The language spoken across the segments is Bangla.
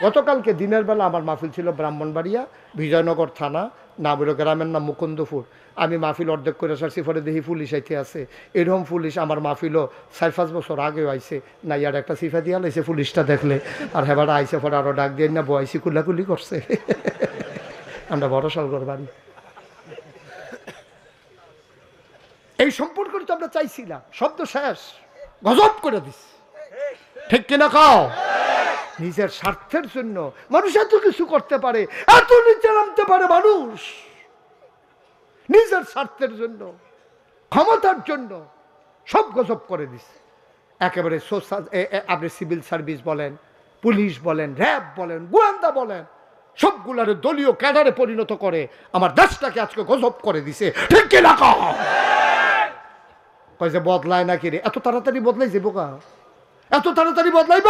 গতকালকে দিনের বেলা আমার মাহফিল ছিল ব্রাহ্মণবাড়িয়া, বিজয়নগর থানা, নাবুরো গ্রামের নাম মুকুন্দপুর। আমি মাহফিল অর্ধেক করে সারছি, পরে দেখি পুলিশ আইতে আছে। এরকম পুলিশ আমার মাহফিলও 4-5 বছর আগেও আইছে না, ইয়ার একটা সিফা দিয়া লাইছে পুলিশটা দেখলে। আর হেবার আইসে পরে আরও ডাক দিয়ে না বয়সি কুলাকুলি করছে। আমরা বড় সালগর বাড়ি। এই সম্পর্কটা তো আমরা চাইছিলাম, শব্দ শেষ, গজব করে দিস, ঠিক কিনা খাও? নিজের স্বার্থের জন্য মানুষ এত কিছু করতে পারে, এত নিচে নামতে পারে মানুষ, নিজের স্বার্থের জন্য, ক্ষমতার জন্য সব গজব করে দিচ্ছে। একেবারে আপনি সিভিল সার্ভিস বলেন, পুলিশ বলেন, র্যাব বলেন, গোয়েন্দা বলেন, সবগুলারে দলীয় ক্যাডারে পরিণত করে আমার দেশটাকে আজকে গজব করে দিছে, ঠিক কিনা খাও? কয় যে বদলায় নাকি রে, এত তাড়াতাড়ি বদলাই যাবো কা? এত তাড়াতাড়ি বদলাইব?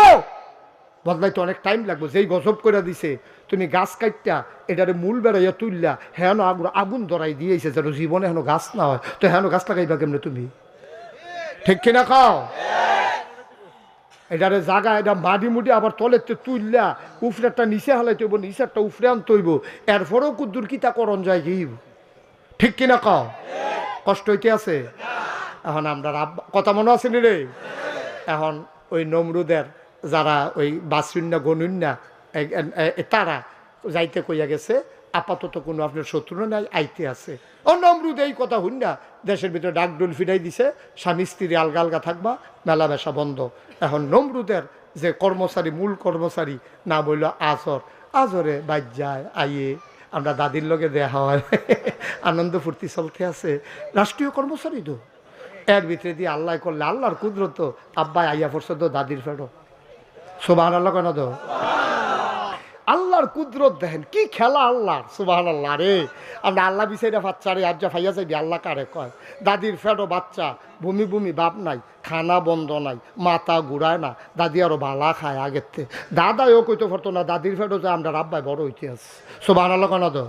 বদলাইতে অনেক টাইম লাগবে। যেই গজব করে দিছে, তুমি গাছ কাটটা এটারে মূল বেড়াইয়া তুললা, হেন আগুন ধরাই দিয়েছে যেন জীবনে হেন গাছ না হয়, তো হেন গাছ লাগাইবা কেমনে তুমি, ঠিক কিনা খাও? এটারে জাগা, এটা মাটি মুটি আবার তলেতে তুললা, উফরেরটা নিচে হালাইতে হইব, নিচেরটা উফরে আনতে হইব, এরপরেও কুদ্দুর কিতা করণ যায় কি, ঠিক কিনা খাও? কষ্ট হইতে আছে। এখন আমরা কথা মনে আছে রে, এখন ওই নমরুদের যারা ওই বাসুন্না গনুন্না তারা যাইতে কইয়া গেছে, আপাতত কোনো আপনার শত্রু নাই, আইতে আছে। ও নমরুদ এই কথা হুন্না দেশের ভিতরে ডাকডোল ফিরাই দিছে, স্বামী স্ত্রী আলগা আলগা থাকবা, মেলামেশা বন্ধ। এখন নমরুদের যে কর্মচারী, মূল কর্মচারী নাম হইল আজর, আজরে বাইর যায় আইয়ে, আমরা দাদির লগে দেখা হয়, আনন্দ ফুর্তি চলতে আছে, রাষ্ট্রীয় কর্মচারী তো। এর ভিতরে দিয়ে আল্লাহ করলে, আল্লাহর কুদরত, আব্বাই আইয়া পড়ছে তো দাদির ফেরো, সুবহানাল্লাহ কেন তো? আল্লাহর কুদরত দেখেন কি খেলা আল্লাহর, সুবহানাল্লাহ রে। আমরা আল্লাহ বিষয়টা বাচ্চা রে আজ্জা ফাইয়া যাইবি, আল্লাহ কারে কয়? দাদির ফেরো বাচ্চা, ভূমি ভূমি বাপ নাই, খানা বন্ধ নাই, মাথা ঘুরায় না, দাদি আরো ভালা খায় আগের থেকে। দাদাও কইতে পারতো না দাদির ফেরো যে আমরা আব্বাই বড় হইতে আছে, সুবহানাল্লাহ কেন তো?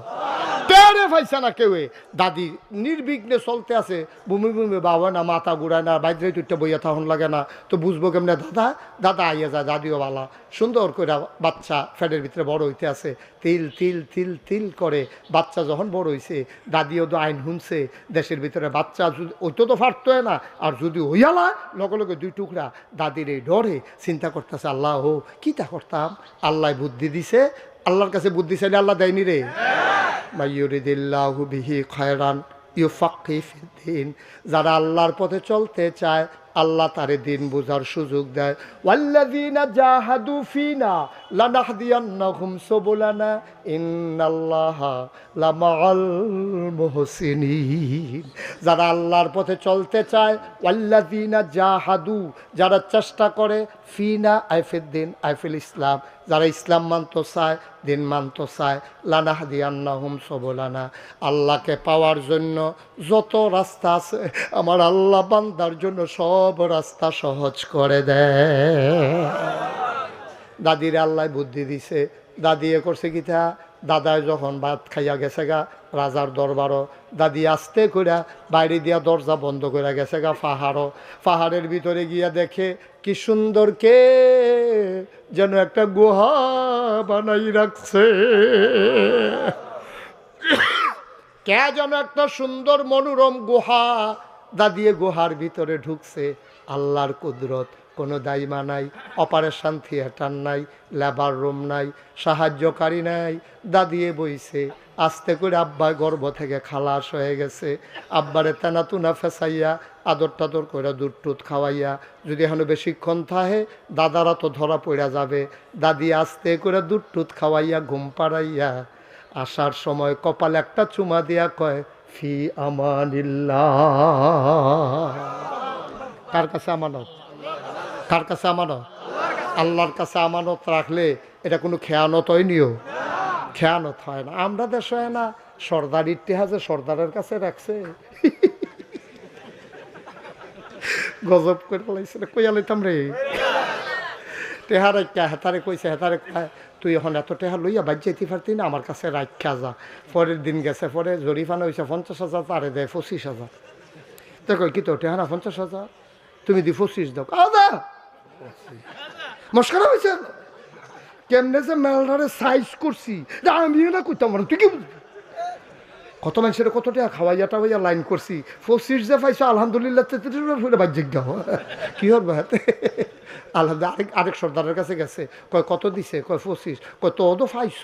টেরে পাইছে না কেউ, দাদি নির্বিঘ্নে চলতে আছে, ভূমি ভূমি বাবা না, মাথা ঘুরায় না, বাইরে তুইটা বইয়া থাকুন লাগে না, তো বুঝবো কেমনে? দাদা দাদা আইয়া যায়, দাদিও বালা সুন্দর করে বাচ্চা ফ্যাটের ভিতরে বড় হইতে আছে, তিল তিল তিল তিল করে বাচ্চা যখন বড় হইছে, দাদিও তো আইন শুনছে, দেশের ভিতরে বাচ্চা ওইতো তো ফাটতো না, আর যদি হইয়ালা লগে লগে 2 টুকরা, দাদির এই ডরে চিন্তা করতেছে, আল্লাহ ও কিটা করতাম, আল্লাহ বুদ্ধি দিছে। আল্লাহর কাছে বুদ্ধি চাইলে আল্লাহ দেয়নি রে। মাইয়ুরিদিল্লাহু বিহি খায়রান ইউফাক্কিহু ফিদ্দীন, যারা আল্লাহর পথে চলতে চায় আল্লাহ তারে দিন বুঝার সুযোগ দেয়। ওয়াল্লাযীনা জাহাদু ফিনা লানাহদিয়ান্নাহুম সুবুলানা ইন্নাল্লাহা লামাআল মুহসিনিন, যারা আল্লাহর পথে চলতে চায়, ওয়াল্লাযীনা জাহাদু, যারা চেষ্টা করে, ফিনা আইফিদ্দিন আইফিল ইসলাম, যারা ইসলাম মানতে চায়, দিন মানতে চায়, লানাহদিয়ান্নাহুম সুবুলানা, আল্লাহকে পাওয়ার জন্য যত রাস্তা আছে আমার আল্লাহ বান্দার জন্য সব রাস্তা সহজ করে দেয়। দাদির আল্লাহ বুদ্ধি দিছে, দাদি এ করছে কিতা, দাদায় যখন ভাত খাইয়া গেছে গা রাজার দরবারও, দাদি আস্তে করে বাইরে দিয়া দরজা বন্ধ করে গেছে গা পাহাড়ের ভিতরে গিয়া দেখে কি সুন্দর কে যেন একটা গুহা বানাই রাখছে, কে যেন একটা সুন্দর মনোরম গুহা, দাদিয়ে গুহার ভিতরে ঢুকছে। আল্লাহর কুদরত, কোনো দাইমা নাই, অপারেশন থিয়েটার নাই, লেবার রুম নাই, সাহায্যকারী নাই, দাদিয়ে বইছে। আস্তে করে আব্বার গর্ভ থেকে খালাস হয়ে গেছে, আব্বারে তেনা তুনা ফেসাইয়া আদর টাদর করে দুধ টুধ খাওয়াইয়া, যদি এখন বেশিক্ষণ থাকে দাদারা তো ধরা পড়া যাবে, দাদি আস্তে করে দুধ টুধ খাওয়াইয়া ঘুম পাড়াইয়া আসার সময় কপালে একটা চুমা দিয়া কয়, ফি আমানিল্লাহ। কার কাছে আমানত? কার কাছে আমানত? আল্লাহর কাছে আমানত রাখলে এটা কোনো খেয়ানত হয়নিও, খেয়ানত হয় না। আমরা দেশ হয় না, সর্দার ইতিহাসে সর্দারের কাছে রাখছে, গজব করে ফেলাইছে, কইয়া লইতাম রে। টেহার হেতারে কইছে, হেতারে তুই এখন এত টেহা লইয়া বাদ যাইতে পারতি না, আমার কাছে রাখা যা। পরের দিন গেছে, পরে জরিফানা হয়েছে 50,000, তারে দেয় 25,000। তো কই কি তো টেহা না 50,000, তুমি দি 25 দাও, আদা মস্করা হয়েছে। কেমনে যে মেলটারে সাইজ করছি আমি না করতাম না, তুই কি বুঝবি? কত মানুষের কত টাকা খাওয়াইয়া টাওয়াইয়া লাইন করছি, 25 যে পাইছো আলহামদুলিল্লাহ, 33 বাহ্যিক গাও কি হর বাহাতে আলহামদুলিল্লাহ। আরেক সর্দারের কাছে গেছে, কয় কত দিছে, কয় 25, কয় তো ফাইছ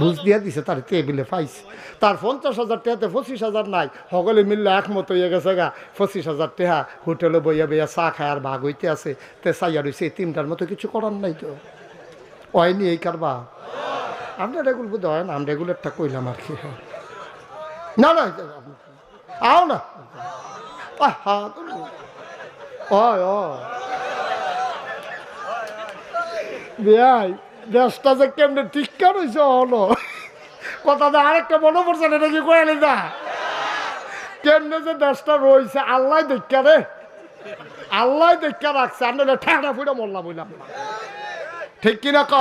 বুঝ দিয়া দিছে তার টেবিলে পাইছে, তার 50,000 টাকাতে 25,000 নাই, সকলে মিললে একমত হইয়া গেছে গা 25,000 টাকা হোটেলে বইয়া বইয়া চা খায় আর ভাগ হইতে আছে। তে চাইয়া রয়েছে এই তিনটার মতো কিছু করার নাই তো হয়নি এই কারবা। আমরা রেগুল বোধ হয় না, আমরা রেগুলারটা কইলাম আর কি। না না আও না ভাই দেশটা যে কেমনে টিকা রয়েছে হলো কথা আরেকটা মনে পড়ছে না, এটা কি কয়ালি না কেমনে যে দেশটা রয়েছে আল্লাহ দেখা রে, আল্লাহ দেখা রাখছে। আমরা ঠেকা ফুটা মরলাম বললাম, ঠিক কিনা ক?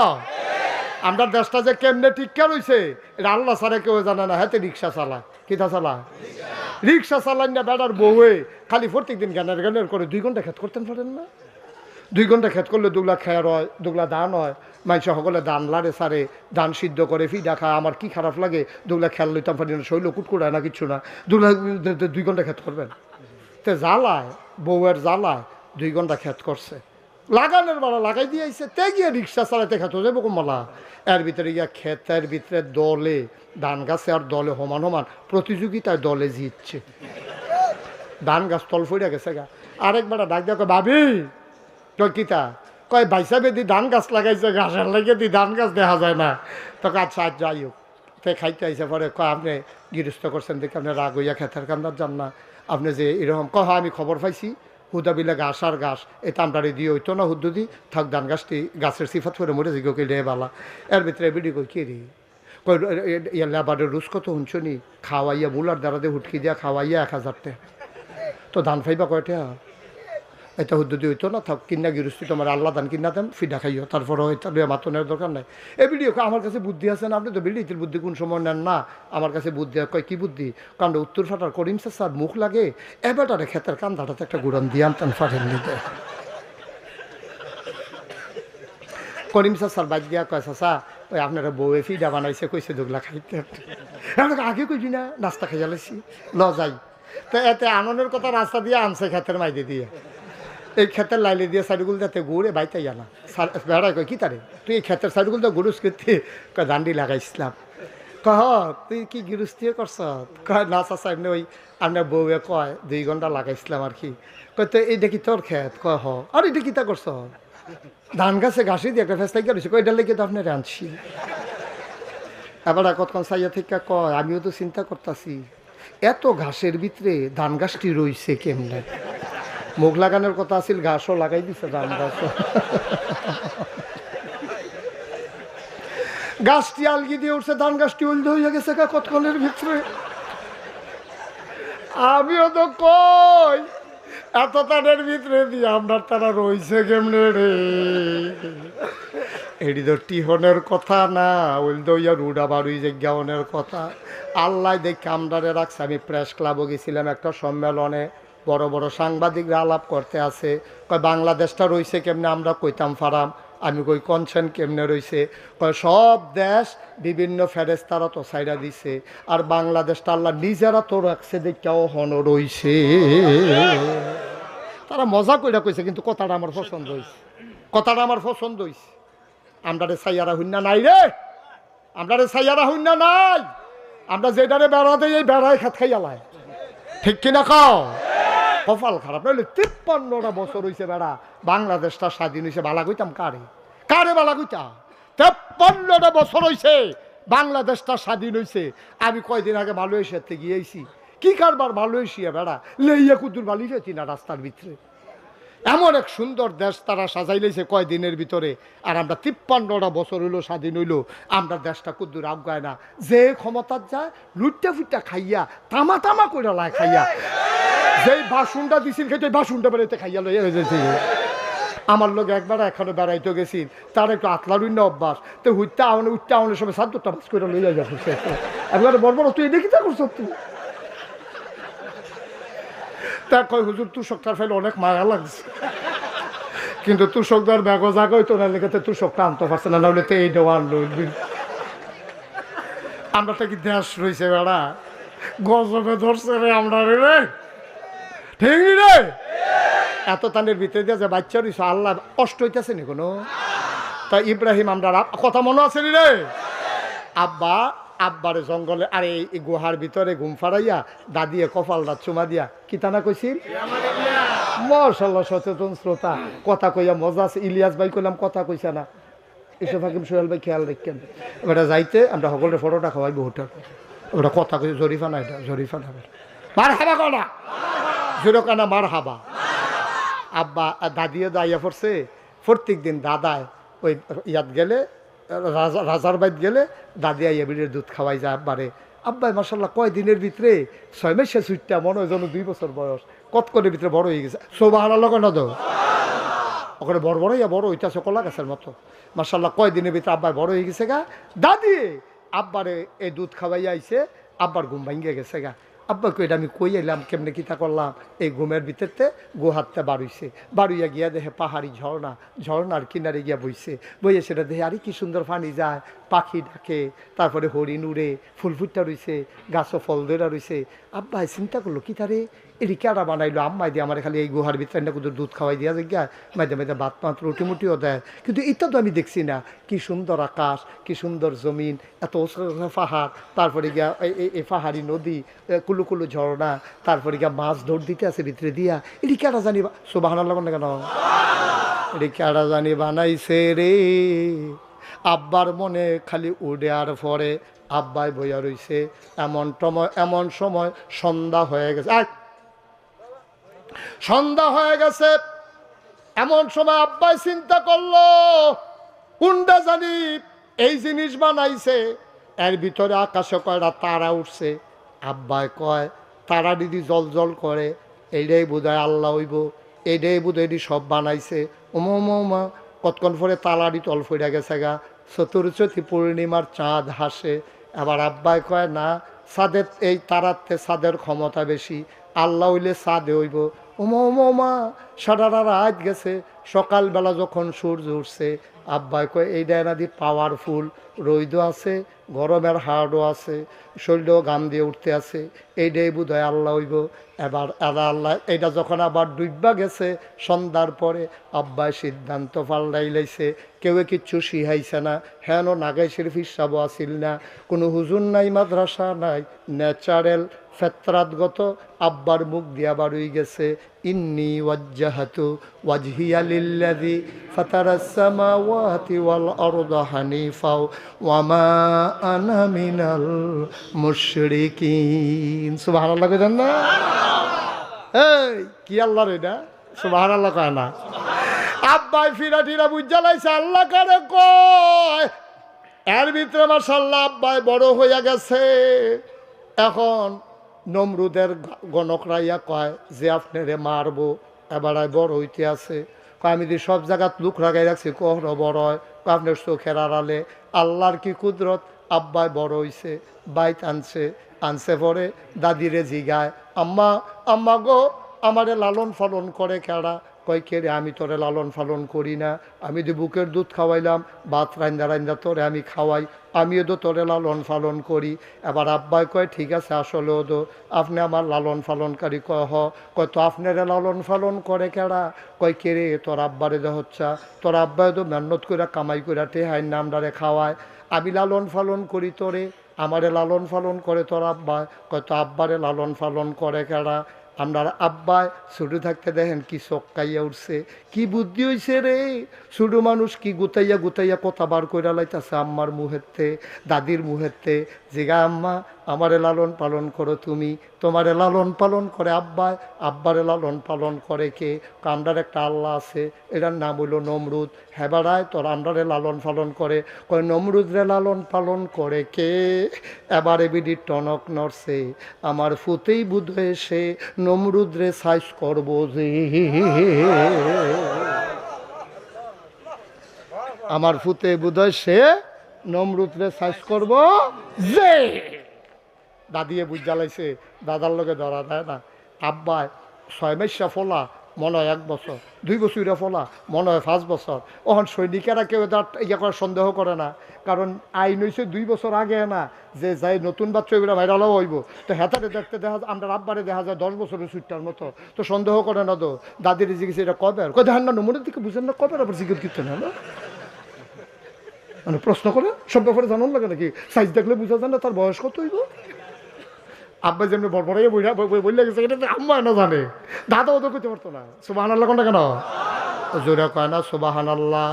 আমরা দেশটা যে কেমনে টিকা রয়েছে এটা আল্লাহ ছাড়া কেউ জানে না। হাতে রিক্সা চালায়, কিতা চালায়, রিক্সা চালান না বেড়ার বউয়ে খালি প্রত্যেক দিন গানের গানের করে 2 ঘন্টা খেত করতেন পারেন না? 2 ঘন্টা খেত করলে 2 লাখ খেয়ার হয়, 2 লাখ ধান হয়, মানুষ সকলে ধান লাড়ে সারে, ধান সিদ্ধ করে ফিডা খায়। আমার কি খারাপ লাগে, 2 লাখ খেয়াল লইতাম পারি না, শৈল কুটকুড়ায় না কিচ্ছু না, 2 ঘন্টা খেত করবেন। তে জ্বালায় বউয়ের জ্বালায় 2 ঘন্টা খেত করছে, লাগানোর বেলা লাগাই দিয়েছে, তে গিয়ে রিক্সা চালাইতে খেত যাবো কমলা। এর ভিতরে গিয়া খেতের ভিতরে দলে ধান গাছে আর দলে সমান সমান প্রতিযোগিতায় দলে জিতছে, ধান গাছ তল ফইরা গেছে গা। আরেকবার ডাক দেওয়া, কয় ভাবি কয় কিতা, কয় ভাইসা বেদি ধান গাছ লাগাইছে, ঘাসের লাগে দি ধান গাছ দেখা যায় না। তোকে আচ্ছা আজ যাই হোক, তে খাইতে আইসে পরে কয় আপনি গৃহস্থ করছেন দেখে আপনি রাগ হইয়া খেতের কান্দার যান না, আপনি যে এরকম কহ আমি খবর পাইছি হুদা বিলে ঘাস আর ঘাস এই তামটারে দিয়ে হইতো না হুদ্দুদি থাক, ধান গাছটি গাছের সিফাত করে মরে যে কে রে বালা। এর ভিতরে বিডি কই কে রে, কই লেবারের রুস কত শুনছ নি, খাওয়াইয়া বুলার দ্বারা দিয়ে হুটকি দিয়া খাওয়াইয়া 1000 টাকা, তো ধান ফাইবা কয়টা, এটা হুদ্দুদি হইতো না থাক, কিনা গিরস্তি তোমার আল্লাহ ধান কিনা দেন ফিডা খাইও, তারপরে এটা মাতনের দরকার নাই। এই ভিডিও আমার কাছে বুদ্ধি আছে না, আপনি তো বিডিতির বুদ্ধি কোন সময় নেন না, আমার কাছে বুদ্ধি। কয় কি বুদ্ধি, কারণ উত্তর ফাটার করিম স্যার মুখ লাগে এবারে ক্ষেতের কান্দাটাতে একটা গুড়ান দিয়ে আনতেন ফাটেন নিতে। করিম স্যার বাদ দিয়া কয় চাচা ওই আপনারা বউয়ে ফিডা বানাইছে, কইছে দুগলা খাইতে, আগে কইছি না নাস্তা খাইয়া লাইছি ল যাই। তো এতে আনন্দের কথা রাস্তা দিয়ে আনছে ক্ষেতের মাইদে দিয়ে, এই ক্ষেতের লাইলে দিয়ে সাইডগুল যাতে ঘুরে বাইতে জানা বেড়ায়, কয় কি তারে তুই এই ক্ষেতের সাইডগুল তো গুরুস করতে, কয় দান্ডি লাগাইছিলাম। কহ তুই কি গৃহস্থী করছ, কয় না চাচা এমনি ওই আপনার বউয়ে কয় 2 ঘন্টা লাগাইছিলাম আর কি। কয় তো এইটা কি তোর ক্ষেত, কয় হ, আর এটা কি তা করছ, ধান গাছে ঘাসি দিয়ে একটা ফেস্তাই করেছি, কয় এটা লেগে তো আপনার আনছি। এবার কতক্ষণ সাইয়া থেকে কয় আমিও তো চিন্তা করতেছি এত ঘাসের ভিতরে ধান গাছটি রইছে কেমনে, মুখ লাগানোর কথা আছিল, ঘাসও লাগাই দিছে ধান গাছও। গাছটি আলগি দিয়ে উঠছে, ধান গাছটি উল্টো হয়ে গেছে কতক্ষণের ভিতরে। আমিও তো কই এত তাদের ভিতরে দিয়ে আপনার তারা রইছে কেমনে রে, এটি তো টিহনের কথা না, উল্টো ইয়া রুডা বাড়ুই জায়গানের কথা। আল্লাহ দেখে আমরারে রাখছে। আমি প্রেস ক্লাবও গেছিলাম একটা সম্মেলনে, বড় বড় সাংবাদিকরা আলাপ করতে আছে, কয় বাংলাদেশটা রইছে কেমনে, আমরা কইতাম ফারাম, আমি কই কনসেন কেমনে রইছে, কয় সব দেশ বিভিন্ন ফেরেস্তারা তো সাইডা দিছে, আর বাংলাদেশটা আল্লাহ নিজেরা তো রাখছে দেখাও হন রইছে। তারা মজা কইরা কইছে, কিন্তু কথাটা আমার পছন্দ হইছে, কথাটা আমার পছন্দ হইছে। আমরা রে সাইয়ারা হইনা নাই রে, আমরা রে সাইয়ারা হইনা নাই, আমরা যেটারে বেড়া দেই এই বেড়ায় খাত খাইয়ালায়, ঠিক কিনা কও? কপাল খারাপ নইলে 53টা বছর হইছে বেড়া বাংলাদেশটা স্বাধীন হইছে, বালা কইতাম কারে, কারে বালা কইতাম? 53টা বছর হইছে বাংলাদেশটা স্বাধীন হইছে। আমি কয়দিন আগে মালয়েশিয়াতে গিয়েছি, কি কারবার মালয়েশিয়া বেড়া লেইয়া কুদুর বালি যেতি না রাস্তার ভিতরে, এমন এক সুন্দর দেশ তারা সাজাই লইছে কয়দিনের ভিতরে। আর আমরা 53টা বছর হইলো স্বাধীন হইলো, আমরা দেশটা কুদ্দুর আগায় না, যে ক্ষমতার যায় লুটটা ফুটটা খাইয়া তামা তামা করে লাই খাইয়া, যেই বাসনটা দিছিল খেতে বাসনটা বেড়াইতে খাইয়া লইয়া হয়ে যাচ্ছে। আমার লোক একবার এখনো বেড়াইতে গেছি, তার একটু আতলারুন্য অভ্যাস, তো হুইটটা আউনে উঠতে আউনের সময় 7টা বাস করে লইয়া যাচ্ছে। একবার বড় বড় তুই দেখি তা করছো তুই, তা কয় হুজুর তুই সকাল ফেলে অনেক মায়া লাগছে, কিন্তু তুষক ধর ব্যাগ জাগ হইতো না লেগে তুষকটা আনতে পারছে না, নাহলে তো এইটাও আনলো। আমরা তো কি দেশ রয়েছে বেড়া, গজবে ধরছে রে আমরা রে, ঠিক রে। এত তানের ভিতরে দিয়ে যে বাচ্চা রয়েছে, আল্লাহ কষ্ট হইতেছে নি কোনো? তা ইব্রাহিম আমরা কথা মনে আছে রে, আব্বারে জঙ্গলে আরে এই গুহার ভিতরে ঘুম ফাড়াইয়া দাদিয়ে কপালটা চুমা দিয়া কি তা না কইছিল? মাশাআল্লাহ, সচেতন শ্রোতা, কথা কইয়া মজা আছে। ইলিয়াস ভাই কইলাম কথা কইছে না, এসব হাকিম সোহেল ভাই খেয়াল রাখেন। ওটা যাইতে আমরা সকলের ফটোটা খাওয়াই বহুটা, ওটা কথা কই জরিফা না, এটা জরিফা না, মার হাবা কনা জোরো কানা মার হাবা। আব্বা দাদিও দাইয়া পড়ছে প্রত্যেক দিন দাদায় ওই ইয়াত গেলে রাজার বাইত গেলে দাদি আইয়া বিড়ের দুধ খাওয়াই যায় আব্বারে। আব্বাই মাসাল্লাহ কয় দিনের ভিতরে 6 মাসে সুইটটা মনে হয় যেন 2 বছর বয়স, কতক্ষণের ভিতরে বড় হয়ে গেছে। সোবাহানাল্লাহ কেন তো ওখানে বড় বড় ইয়া বড় হইতেছে কলা গাছের মতো। মাসাল্লাহ কয় দিনের ভিতরে আব্বাই বড় হয়ে গেছে গা। দাদি আব্বারে এই দুধ খাওয়াই আইছে, আব্বার ঘুম ভাঙ্গে গেছে গা। আব্বা কইটা আমি কই এলাম কেমনে কিতা করলাম, এই ঘুমের ভিতরতে গোহাতটা বাড়ুইছে, বাড়ুইয়া গিয়া দেখে পাহাড়ি ঝর্ণা, ঝর্ণার কিনারে গিয়া বইছে, বইয়ে সেটা দেখে আরে কি সুন্দর পানি যায়, পাখি ডাকে, তারপরে হরিণ উড়ে, ফুল ফুটটা রইছে, গাছও ফল ধরা রইছে। আব্বা চিন্তা করলো কি তারে এটি কেডা বানাইলো, আম্মাই দিয়ে আমার খালি এই গুহার ভিতরে না কুদুর দুধ খাওয়াই দিয়া যায়, মাঝে মাঝে ভাত মাত রুটি মুটিও দেয়, কিন্তু এটা তো আমি দেখছি না। কি সুন্দর আকাশ, কি সুন্দর জমিন, এত পাহাড়, তারপরে গিয়া এই পাহাড়ি নদী, কুলু কুলু ঝর্ণা, তারপরে গিয়া মাছ দৌড় দিতে আছে ভিতরে দিয়া। এটি কেডা জানি সুবহানাল্লাহ না কেন, এটি কেডা জানি বানাইছে রে। আব্বার মনে খালি উড়ে আর পরে আব্বাই বইয়া রইছে। এমন সময় সন্ধ্যা হয়ে গেছে, সন্ধ্যা হয়ে গেছে। এমন সময় আব্বাই চিন্তা করলো কোনটা জানি এই জিনিস বানাইছে, এর ভিতরে আকাশে কয়টা তারা উঠছে। আব্বাই কয় তারা দিদি জল জল করে, এইটাই বোধহয় আল্লাহ হইব, এইটাই বোধহয় এটি সব বানাইছে। ওমা কতক্ষণ পরে তালারি তল ফইরা গেছে গা, চতুর্থী পূর্ণিমার চাঁদ হাসে। আবার আব্বাই কয় না, চাঁদের এই তারাতে চাঁদের ক্ষমতা বেশি, আল্লাহ হইলে চাঁদে হইব। ওমা সারা রাত গেছে, সকালবেলা যখন সূর্য উঠছে আব্বাই কয় এইটা নাদি পাওয়ারফুল, রৈদও আছে, গরমের হাড়ও আছে, শরীরেও গাম দিয়ে উঠতে আছে, এইটাই বোধ হয় আল্লাহ হইব। এবার আল্লাহ এইটা যখন আবার ডুববা গেছে সন্ধ্যার পরে, আব্বাই সিদ্ধান্ত পাল্টাই লাইছে। কেউ কিচ্ছু শিহাইছে না, হেন নাগাই শরীফ হিসাবও আসিল না, কোনো হুজুর নাই, মাদ্রাসা নাই, ন্যাচারাল ফেতরাতগত আব্বার মুখ দিয়া বাড়ুই গেছে ইন্নী ওয়াজ্জাহাতু ওয়াজহিয়া লিল্লাযী ফাতারাস সামাওয়াতি ওয়াল আরদা হানিফা ওয়া মা আনা মিনাল মুশরিকিন। সুবহানাল্লাহ কইছেন না? এই কি আল্লাহর এটা সুবহানাল্লাহ কয় না? আব্বাই ফিরা টিরা বুঝা লাইছে আল্লাহ কারে কয়। এর ভিতরে মাশাআল্লাহ আব্বাই বড় হইয়া গেছে। এখন নমরুদের গণকরাইয়া কয় যে আপনারে মারবো, এবার বড় হইতে আছে। আমি যদি সব জায়গাত লুক লাগাই রাখছি কখনো বড় হয়, আপনার চোখের আড়ালে। আল্লাহর কি কুদরত, আব্বাই বড় হইছে, বাইত আনছে পরে দাদিরে জিগায় আম্মা গো আমারে লালন পালন করে কেডা? কয় কে রে? আমি তোরে লালন পালন করি না, আমি তো বুকের দুধ খাওয়াইলাম, ভাত রান্দা তোরে আমি খাওয়াই, আমিও তো তোরে লালন পালন করি। এবার আব্বাই কয় ঠিক আছে, আসলেও তো আপনি আমার লালন পালনকারী। কয় তো আপনারে লালন পালন করে কেডা? কয় কে রে? তোর আব্বারে দে হচ্ছা, তোর আব্বাই তো মেহনত করে কামাই করে টেহাই নামডারে খাওয়ায়, আমি লালন পালন করি তোরে, আমারে লালন পালন করে তোর আব্বাই। কয় তো আব্বারে লালন পালন করে কেডা? আপনার আব্বাই ছোটো থাকতে দেখেন কি চক্কাইয়া উঠছে, কি বুদ্ধি হয়েছে রে। ছোটো মানুষ কি গুতাইয়া কথা বার কইরা লাইতাছে আম্মার মুহেরতে, দাদির মুহেরতে। জিগা আম্মা আমারে লালন পালন করো তুমি, তোমারে লালন পালন করে আব্বাই, আব্বারে লালন পালন করে কে? আমরার একটা আল্লাহ আছে, এটার নাম হইল নমরুদ। হেবারায় তোর আমরারে লালন পালন করে। কয় নমরুদরে লালন পালন করে কে? এবারে বিডি টনক নড়ছে, আমার ফুতেই বুধ এসে নমরুদরে সাইজ করবো যে, আমার ফুতে বুধয় সে নমরুদরে সাইজ করবো যে। দাদিয়ে বুঝ জ্বালাইছে, দাদার লোকে ধরা দেয় না। আব্বাই 6 মাসা ফোলা মনে হয় 1 বছর, 2 বছর ফলা মনে হয় 5 বছর। ওখান সৈনিকেরা কেউ ইয়া করে সন্দেহ করে না, কারণ আইন হয়েছে 2 বছর আগে না, যে যাই নতুন বাচ্চা এগুলো ভাইরালও হইব, তো হেতারে দেখতে দেখা যায়, আমরা আব্বারে দেখা যায় 10 বছরের সুইটার মতো, তো সন্দেহ করে না। তো দাদির জিজ্ঞেস এটা কবে, কয় দেখেন না নমুনের দিকে বুঝেন না কবে, আবার জিজ্ঞেস করতে না, মানে প্রশ্ন করে সব ব্যাপারে জানান লাগে নাকি, সাইজ দেখলে বুঝা যায় না তার বয়স কত হইব। আব্বা যেমনি বড়বড়াই বললে গেছে, এটা আম্মা না জানে, দাদাও তো করতে পারতো না। সুবহানাল্লাহ কোনটা কেন জোরে কয় না সুবহানাল্লাহ।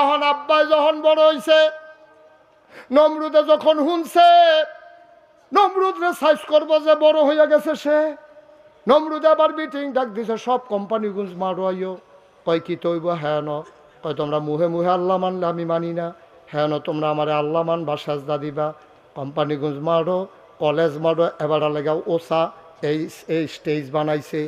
এখন আব্বা যখন বড় হইছে, নমরুদে যখন শুনছে নমরুদ রে সাইজ করবো যে বড় হইয়া গেছে সে, নমরুদে আবার মিটিং ডাক দিছে, সব কোম্পানি গুঞ্জ মারো আইও। কয় কি তৈব, হ্যাঁ ন, কয় তোমরা মুহে মুহে আল্লাহ মানলে আমি মানি না, হ্যাঁ ন তোমরা আমারে আল্লাহ মান বা সাজদা দিবা। কোম্পানি গুঞ্জ মারো, কলেজ মারো, এবার লেগাও ওসা এই স্টেজ বানাইছে।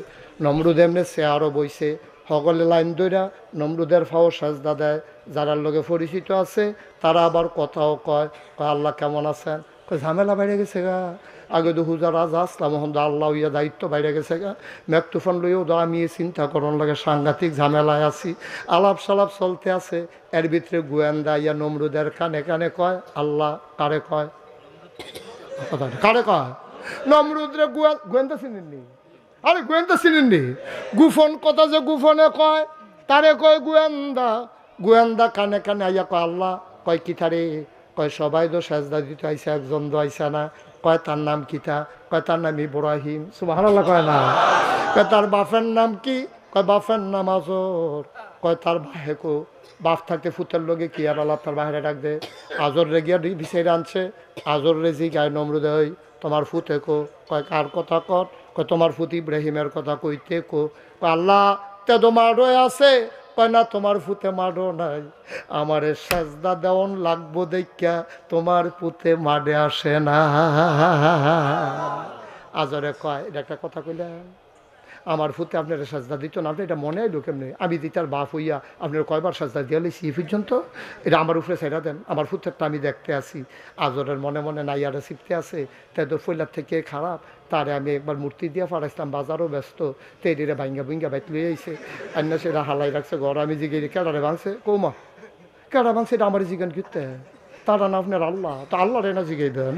নমরুদ এমনি চেয়ারও বইছে, সকলে লাইন দইরা নমরুদের ফাও সাজদা দেয়। যারা লোকে পরিচিত আছে তারা আবার কথাও কয়, কয় আল্লাহ কেমন আছেন, কয় ঝামেলা বাইরে গেছে গা, আগে তো হুজা রাজা আসলাম, এখন তো আল্লাহ ইয়া দায়িত্ব বাইরে গেছে গা, মেঘ তুফান লইও তো আমি চিন্তা করন লাগে, সাংঘাতিক ঝামেলায় আছি। আলাপ সালাপ চলতে আছে, এর ভিতরে গোয়েন্দা ইয়া নমরুদের কানে কানে কয় আল্লাহ কারে কয়, কারে কয় নমরুদরে গোয়েন্দা চিনেননি, আরে গোয়েন্দা চিনেননি, গুফন কথা যে গুফনে কয় তারে কয় গোয়েন্দা। গোয়েন্দা কানে কানে আইয়া কয় আল্লাহ, কয় কি থারে, কয় সবাই তো সাজদা দিতে আইসা, একজন তো আইসা না, কয় তার নাম কিতা, কয় তার নাম ইব্রাহিম। সুবহানাল্লাহ কয় না, কয় তার বাপের নাম কি, কয় বাপের নাম আজর, কয় তার বাহেকো, বাপ থাকতে ফুতের লগে কি আর আল্লাহ তার বাহিরে ডাক দে। আজর রে গিয়া বিচারে আনছে, আজর রে জি গায়ে নমরুদে হই তোমার ফুতে কো, কয় কার কথা কর, কয় তোমার ফুত ইব্রাহিমের কথা কইতে কো, কয় আল্লাহ তে তো মারো আছে, কয় না তোমার ফুতে মারো নাই, আমারে সাজদা দেওয়ান লাগবো দেখা তোমার পুতে মাডে আসে না। আজরে কয় এটা একটা কথা কইলাম, আমার ফুতে আপনার সাজদা দিত না, এটা মনে আইলো কেমনি, আমি দিতার বাপ হইয়া আপনার কয়বার সাজদা দিয়া লইছি এই পর্যন্ত, এটা আমার উপরে ছেড়া দেন, আমার ফুতেরটা আমি দেখতে আসি। আজরের মনে মনে নাইয়ারে শিখতে আছে, তাই তো ফইলার থেকে খারাপ, তারে আমি একবার মূর্তি দিয়া ফাড়াইছিলাম, বাজারও ব্যস্ত, তেরিরে ভাঙ্গা ভুঙ্গা বাইক লই আইছে, অন্য সেটা হালাই রাখছে ঘর, আমি জিগে কেডারে ভাঙছে, কৌমা কেডা ভাঙছে, এটা আমার জিগান কিনতে, তারা না আপনার আল্লাহ, তো আল্লাহ রে না জিগাই দেন,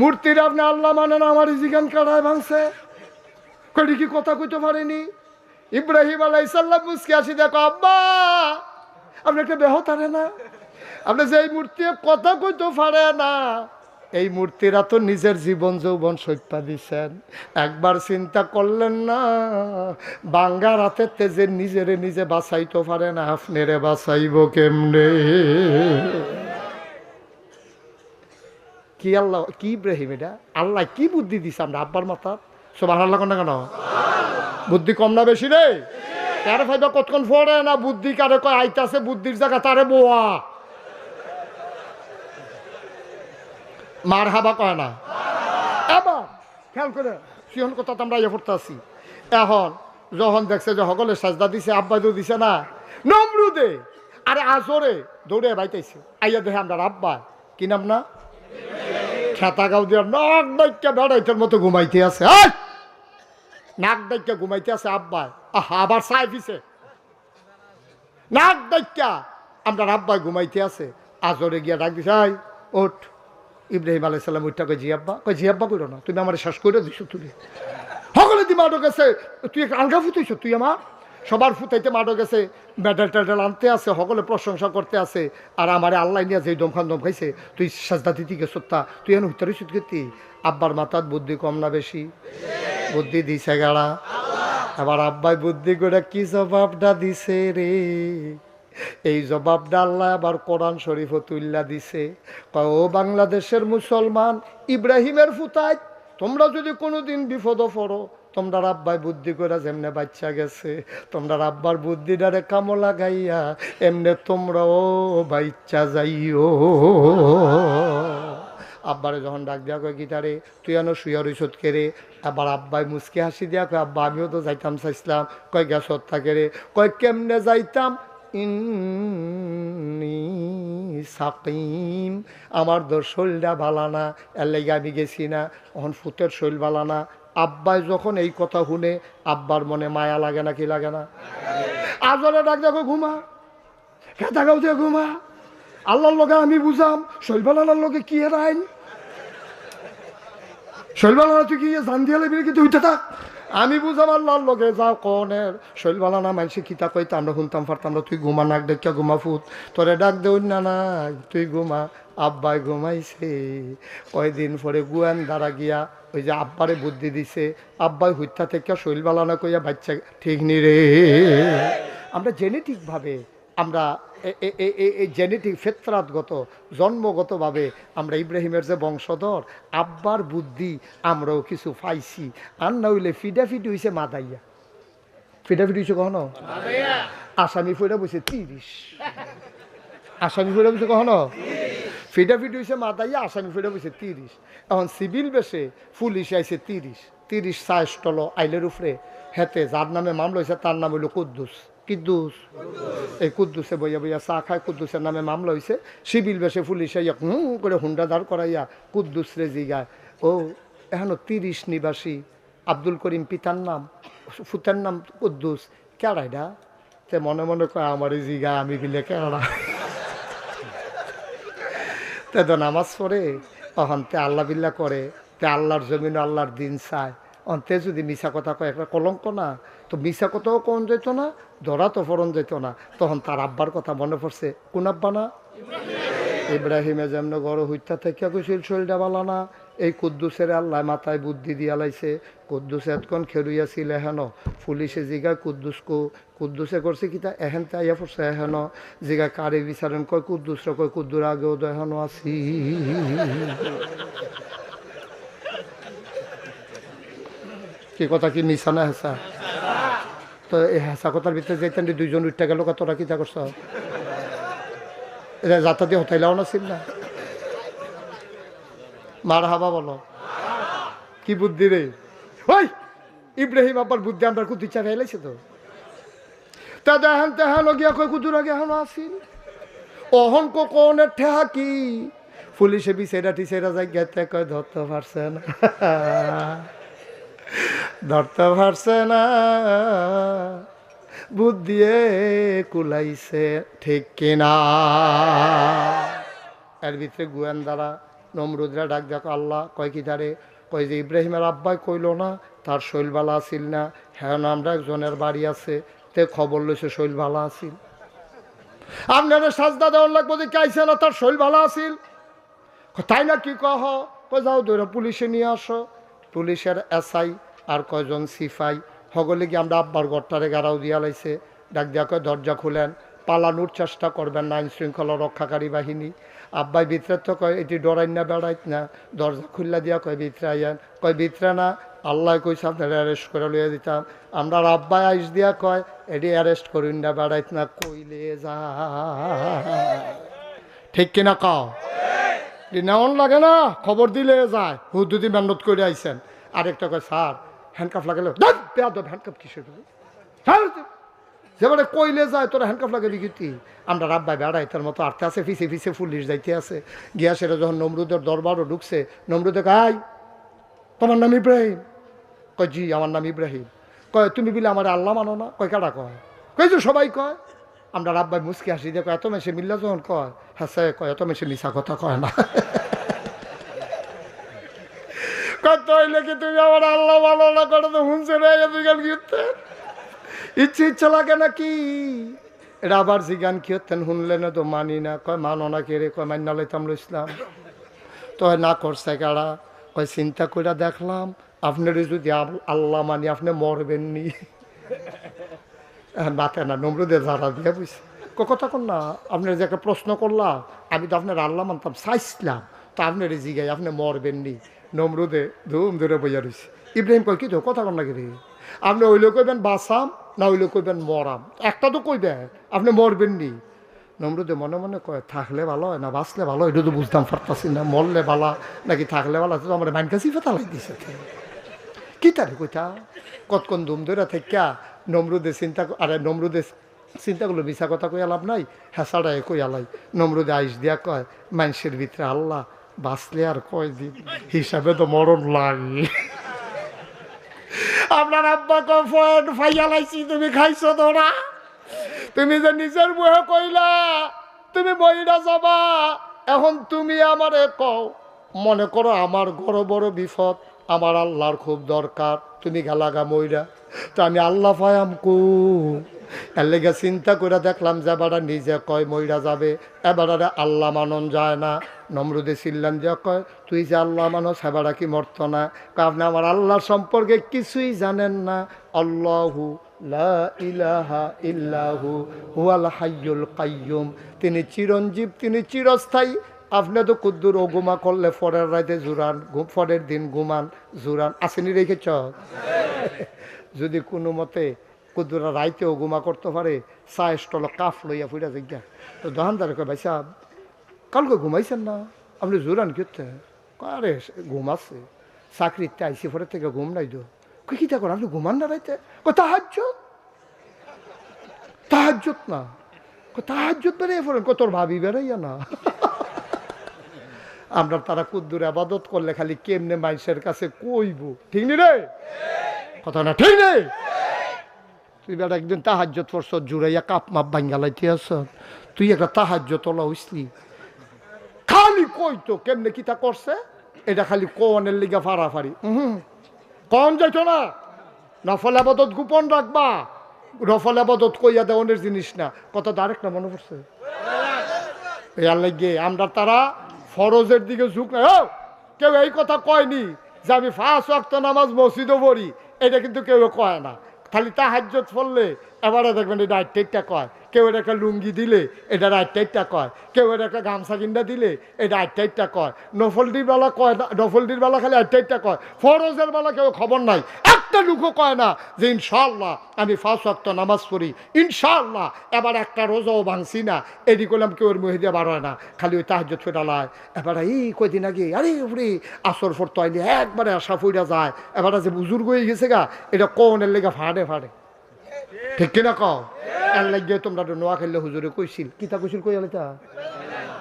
মূর্তির আপনি আল্লাহ মানে না, আমার জিগান কাটায় ভাঙছে, কই কি কথা কইতে পারেনি। ইব্রাহিম আলাইহিস সালাম মুসকে আসি, দেখো আব্বা আপনি একটা বেহতারে না, আপনি যে এই মূর্তি কথা কইতে পারে না, এই মূর্তিরা তো নিজের জীবন যৌবন সৈত্যা দিচ্ছেন, একবার চিন্তা করলেন না বাঙ্গার হাতে তেজে নিজেরে নিজে বাঁচাইতে পারে না, আপনারে বাঁচাইব কেমনে। কি আল্লাহ, কি ইব্রাহিম, এটা আল্লাহ কি বুদ্ধি দিছে আমরা আব্বার মাথা। সুবহানাল্লাহ কোন কেন, বুদ্ধি কম না বেশি রে, কারে ফাইবা কতক্ষণ পড়ে না, বুদ্ধি কারে কয় আইতাছে, বুদ্ধির জায়গা তারে বোয়া, মার হাবা কয় না। এবার খেয়াল করে সিহন কথা আমরা ইয়ে করতে আসি, এখন যখন দেখছে যে সকলে সাজদা দিছে, আব্বা তো দিছে না, নমরুদে আরে আজরে দৌড়ে বাইতেছে, আইয়া দেখে আমরা আব্বা কি নাম না খেতা গাও দিয়া নাক ডাইকা বেড়াইতের মতো ঘুমাইতে আছে, নাক ডাইকা ঘুমাইতে আছে আব্বা, আহা আবার চাই পিছে নাক ডাইকা আমরা আব্বাই ঘুমাইতে আছে। আজরে গিয়া ডাক দিছে, আই ওঠ। ইব্রাহিম আলাইহিস সালাম উঠটা কই জি আব্বা, কই জি আব্বা কইরো না, তুমি আমার শ্বাস করে দিছো, তুমি সকলে দি মাডো গেছে, তুই একটা আলগা ফুটাইছ, তুই আমার সবার ফুটাইতে মাডো গেছে, মেডেল টেডেল আনতে আছে, সকলে প্রশংসা করতে আছে, আর আমারে আল্লাহ নিয়ে যে দমখান দম খাইছে, তুই সাজদা দিতে গেছ, তা তুই এখন উত্তরে সুদ করতি। আব্বার মাথার বুদ্ধি কম না বেশি, বুদ্ধি দিছে গাড়া, আবার আব্বাই বুদ্ধি করে কি জবাবটা দিছে রে, এই জবাবটা আল্লাহ আবার কোরআন শরীফও তুল্লা দিছে, কয় ও বাংলাদেশের মুসলমান, ইব্রাহিমের ফুতায় তোমরা যদি কোনোদিন বিপদ পড়ো, তোমরা আব্বাই বুদ্ধি করে যেমনে বাচ্চা গেছে, তোমরা আব্বার বুদ্ধিটারে কামো লাগাইয়া এমনে তোমরাও বাচ্চা যাইও। আব্বারে যখন ডাক দিয়া কয় গিটারে তুই এনো শুয়া রইছত কে রে, আবার আব্বাই মুসকে হাসি দিয়া কয় আব্বা আমিও তো যাইতাম চাইছিলাম, কয় গ্যাসত থাকে রে, কয় কেমনে যাইতাম, ইন্নী সাকিম, আমার তোর শরীরটা ভালো না, এর লেগে আমি গেছি না, এখন ফুতের শরীর ভালো না, আব্বাই যখন এই কথা শুনে আব্বার মনে মায়া লাগে না কি লাগে না? আজরে ডাক দেখো ঘুমা, খেতা গাও দিয়ে ঘুমা, আল্লাহর লোকে আমি বুঝাম শৈলবালার লোকে কি এর আইন, শৈলবালা তুই কি জান দিয়ে লাগবি কিন্তু হইতে থাক, আমি বুঝাম আল্লাহর লোকে যা কনের শৈলবালা না মানসি কিতা কইতে আমরা শুনতাম পারতাম না, তুই ঘুমা নাক দেখা ঘুমা ফুট, তোরে ডাক দেউন না না তুই ঘুমা। আব্বাই ঘুমাইছে। কয়দিন পরে গুয়ান দ্বারা গিয়া ওই যে আব্বারে বুদ্ধি দিছে, আব্বাই হুইতা থেকে শৈলবালা না কইয়া বাচ্চা ঠিক নি রে। আমরা জেনেটিকভাবে আমরা এই জেনেটিক ফেতরাতগত জন্মগতভাবে আমরা ইব্রাহিমের যে বংশধর, আব্বার বুদ্ধি আমরাও কিছু পাইছি। আর না হইলে ফিডাফিডি হইছে মাদাইয়া, ফিডাফিডি হইছে কখনো আসামি ফইরা বসে 30, আসামি ফইরা বসে কখনো ফিডাফিডি হইছে মাদাইয়া, আসামি ফইরা বসে 30। এখন সিভিল বেশে পুলিশ আইছে 30 সাইস্টল আইলের উপরে হেতে যার নামে মামলা হয়েছে তার নাম হইল কুদ্দুস। কিদ্দুস, এই কুদ্দুসে বইয়া বইয়া চা খায়, কুদ্দুসের নামে মামলা হয়েছে। সিভিল বেশে পুলিশে করে হুন্ডা দাঁড় করাইয়া কুদ্দুস রে জিগায়, ও এখনো 30 নিবাসী, আব্দুল করিম পিতার নাম, ফুতের নাম কুদ্দুস, কেড়াইডা? তে মনে মনে কয় আমার জিগা আমি গিলে কেড়া। তে তো নামাজ পড়ে তখন তে আল্লাহ বিল্লাহ করে, তে আল্লাহর জমিন আল্লাহর দিন চায়। অন্তে যদি মিশা কথা কয় একটা কলঙ্ক না, তো মিশা কথাও কোন যেত না, ধরা তো ফরন যেত না। তখন তার আব্বার কথা মনে পড়ছে, কোন আব্বা না? ইব্রাহিমে যেমন গড় হইতা থেকে কইছিল শরীরটা বালা না, এই কুদ্দুসের আল্লাহ মাথায় বুদ্ধি দিয়া লাইছে। কুদ্দুস এতক্ষণ খেলুইয়াছিল হেন, পুলিশে জিগায় কুদ্দুস কুদ্দুসে করছে কিতা এহেন তাইয়া পড়ছে হেন, জিগা কারে বিচারেন কয় কুদ্দুসরা, কয় কুদ্দুর আগেও তো এখনো আছি। কি কথা কি মিশা না হেসা? তো এই হেসা কথার ভিতরে যেতেন দুইজন উঠতে গেল, তোরা কিতা করছ? এটা যাতা দিয়ে হতাইলাও না ছিল না? মার হাবা বলো, কি বুদ্ধি রে ওই ইব্রাহিম আব্বার বুদ্ধি আমরা কুদ্দু চা ফেলাইছে তো। তা দেখেন তেহানো গিয়া কয় কুদ্দুর আগে এখনো আসিল, অহন কোনের ঠেহা কি পুলিশে বিছেরা টিছেরা যাই গেতে কয় ধরতে পারছে না, ধরতে পারছে না, বুদ্ধিয়ে কুলাইছে ঠিক কিনা। এর ভিতরে গোয়েন্দারা নমরুদরা ডাক দেখো আল্লাহ কয় কি তারে, কয় যে ইব্রাহিমের আব্বাই কইল না তার শৈলবালা আসিল না, হ্যাঁ না আমরা একজনের বাড়ি আছে, তে খবর লইছে শৈলবালা আসিল, আপনারা সাজদা দেওয়ার লাগবো যে কাইছে না তার শৈলবালা আসিল। তাই না কি কহ? যাও ধরে পুলিশে নিয়ে আসো। পুলিশের এসআই আর কয়জন সিপাই সকলে গিয়ে আমরা আব্বার ঘরটারে গাড়াও দিয়া লাইছে। ডাক দিয়া কয় দরজা খুলেন, পালানোর চেষ্টা করবেন না, আইন শৃঙ্খলা রক্ষাকারী বাহিনী। আব্বাই ভিতরে তো কয় এটি ডরাই না বেড়াইত না, দরজা খুললা দিয়া কয় ভিতরে আইয়ান, কয় ভিতরে না, আল্লাহ কইছে আপনারা অ্যারেস্ট করে লইয়া দিতাম। আমরা আব্বাই আইস দিয়া কয় এটি অ্যারেস্ট করুন না বেড়াইত না, কইলে যা ঠিক কিনা কাও? নেওয়ান লাগে না, খবর দিলে যায়, হুদুদি মেহনত করে আইসেন। আরেকটা কয় স্যার হ্যান্ডকাফ লাগালে, হ্যান্ডকাফ কিসের যেবারে কইলে যায় তোরা হ্যান্ডকাফ লাগাবি কি? আমরা রাব্বাই বেড়াই তার মতো আর্থে আছে, ফিসে ফিসে পুলিশ যাইতে আছে। গিয়া সেটা যখন নমরুদের দরবারও ঢুকছে, নমরুদে কয় তোমার নাম ইব্রাহিম? কয় জি আমার নাম ইব্রাহিম। কয় তুমি বলে আমার আল্লাহ মানো না? কয় কাটা কয়? কয় যে সবাই কয়। আমরা রাব্বাই মুসকি হাসি দেখো, এত মেসে মিল্লা যখন কয় হ্যাঁ সে কয় এত মেসে মিশা কথা কয় না। কত হইলে কি তুমি আমার আল্লাহ মানো না করে তো হুঁসে গিয়ে ইচ্ছে ইচ্ছা লাগে নাকি? এটা আবার জিগান কি হতেন শুনলেন তো মানি না, কয় মানো না কে রে? কয় মান্না লইতাম লইসলাম। তো না করছে কারা? কয় চিন্তা করে দেখলাম আপনার যদি আল্লাহ মানি আপনি মরবেন নি। মাথে না নমরুদের যারা দিয়ে বুঝছে কথা কর না, আপনার যে একটা প্রশ্ন করলাম আমি তো আপনার আল্লাহ মানতাম চাইছিলাম, তো আপনার জিগাই আপনি মরবেন নি। নমরুদে ধুম ধরে বইয়া রয়েছে। ইব্রাহিম কয় কি তো কথা কর না কি রে? আপনি ওইলে কইবেন বাসাম না ওইলে কইবেন মরাম, একটা তো কইবেন, আপনি মরবেন নি। নমরুদে মনে মনে কয় থাকলে ভালো হয় না বাঁচলে ভালো, এটা তো বুঝতাম পারতাছি না, মরলে ভালা নাকি থাকলে ভালো, তো আমার মাইন কাছে ফেতা লাগতেছে কি তারে কইতা। কতক্ষণ ধুম ধরে থেকে নমরুদে চিন্তা, আরে নমরুদে চিন্তা করলো মিশা কথা কই লাভ নাই, হেসাড়ায় কই আলাই। নমরুদে আইস দিয়া কয় মানুষের ভিতরে আল্লাহ বাঁচলে আর কয় দিন, হিসাবে তো মরণ লাগে। আপনার আব্বা কফন ফাইয়ালাইছি, তুমি খাইছো তোরা, তুমি যে নিজের মুখে কইলা তুমি বইরা যাবা, এখন তুমি আমারে কও, মনে করো আমার বড় বড় বিপদ, আমার আল্লাহর খুব দরকার, তুমি গালাগা মইরা, তো আমি আল্লাহ পায়াম কু। এর লেগে চিন্তা করে দেখলাম যে এবারে নিজে কয় মইরা যাবে, এবারে আল্লাহ মানন যায় না। নমরুদে চিল্লান যে কয় তুই যে আল্লাহ মানস এবারে কি মরত না? আপনি আমার আল্লাহ সম্পর্কে কিছুই জানেন না। আল্লাহু লা ইলাহা ইল্লাহু হুয়াল হাইয়ুল কাইয়ুম, তিনি চিরঞ্জীব, তিনি চিরস্থায়ী। আপনি তো কুদ্দুর ও গুমা করলে পরের রাতে জুরান, পরের দিন ঘুমান জুরান, আসেনি রেখেছ? যদি কোনো মতে কুদ্দুরা রাইতেও গুমা করতে পারে, চা স্টল কাফ লইয়া ফুটা জিজ্ঞা, তো দোকানদারে কয় ভাই সাহেব কালকে ঘুমাইছেন না, আপনি জুরান করতে? আরে ঘুমাচ্ছে, চাকরিতে আইসি পরে থেকে ঘুম নাই দো। কি তা করেন আপনি ঘুমান না রাইতে? তাহাজ্জুদ, তাহাজ্জুদ না, তাহাজ্জুদ বেড়াইয়া পড়েন, তোর ভাবি বেড়াইয়া না। আমরা তারা কুদ্দুর আবাদত করলে খালি কেমনে মানুষের কাছে কইব, ঠিক নি রে কথা না? ঠিক নেই? তুই বেটা একদিন তাহাজ্জুদ পড়ছ, জুড়াইয়া কাপ মাপ বাঙ্গালাইতে আস, তুই একটা তাহাজ্জুদ তোলা হইসলি, খালি কইতো কেমনে কিতা করছে, এটা খালি কনের লিগা ফাড়াফাড়ি। কন যাইতো না, নফল আবাদত গোপন রাখবা, নফল আবাদত কইয়া দেওয়ানের জিনিস না। কথা ডাইরেক্ট না মনে পড়ছে? এর লাগে আমরা তারা ফরজের দিকে ঝুঁক না। কেউ এই কথা কয়নি যে আমি 5 ওয়াক্ত নামাজ মসজিদও পড়ি, এটা কিন্তু কেউ কয় না। খালি তাহাজ্জুদ পড়লে এবারে দেখবেন এটা আটটা কয়, কেউ এটা একটা লুঙ্গি দিলে এটা আটটা কয়, কেউ এটা একটা গামছা কিনা দিলে এটা আটটা কয়, নফলটির বেলা কয় না, নফলটির বেলা খালি আটটা কয়, ফরজের বেলা কেউ খবর নাই, একটা লুকও কয় না যে ইনশাআল্লাহ আমি 5 ওয়াক্ত নামাজ পড়ি, ইনশাআল্লাহ এবার একটা রোজাও ভাঙছি না, এদি করলাম কেউ ওর মহিদে বার হয় না, খালি ওই তাহাজ্জুদ ফেরালায়। এবার এই কয়দিন আগে আরে উড়ে আসর ফরতো আইলে একবারে আশা ফুইরা যায়, এবার যে বুজুর্গ হয়ে গেছে গা, এটা কনের লেগে ফাড়ে ফাড়ে, ঠিক কিনা কও? এর লাগিয়ে তোমরা তো নোয়াখাইলে হুজুরে কইছিল, কিতা কইছিল কই আলে তা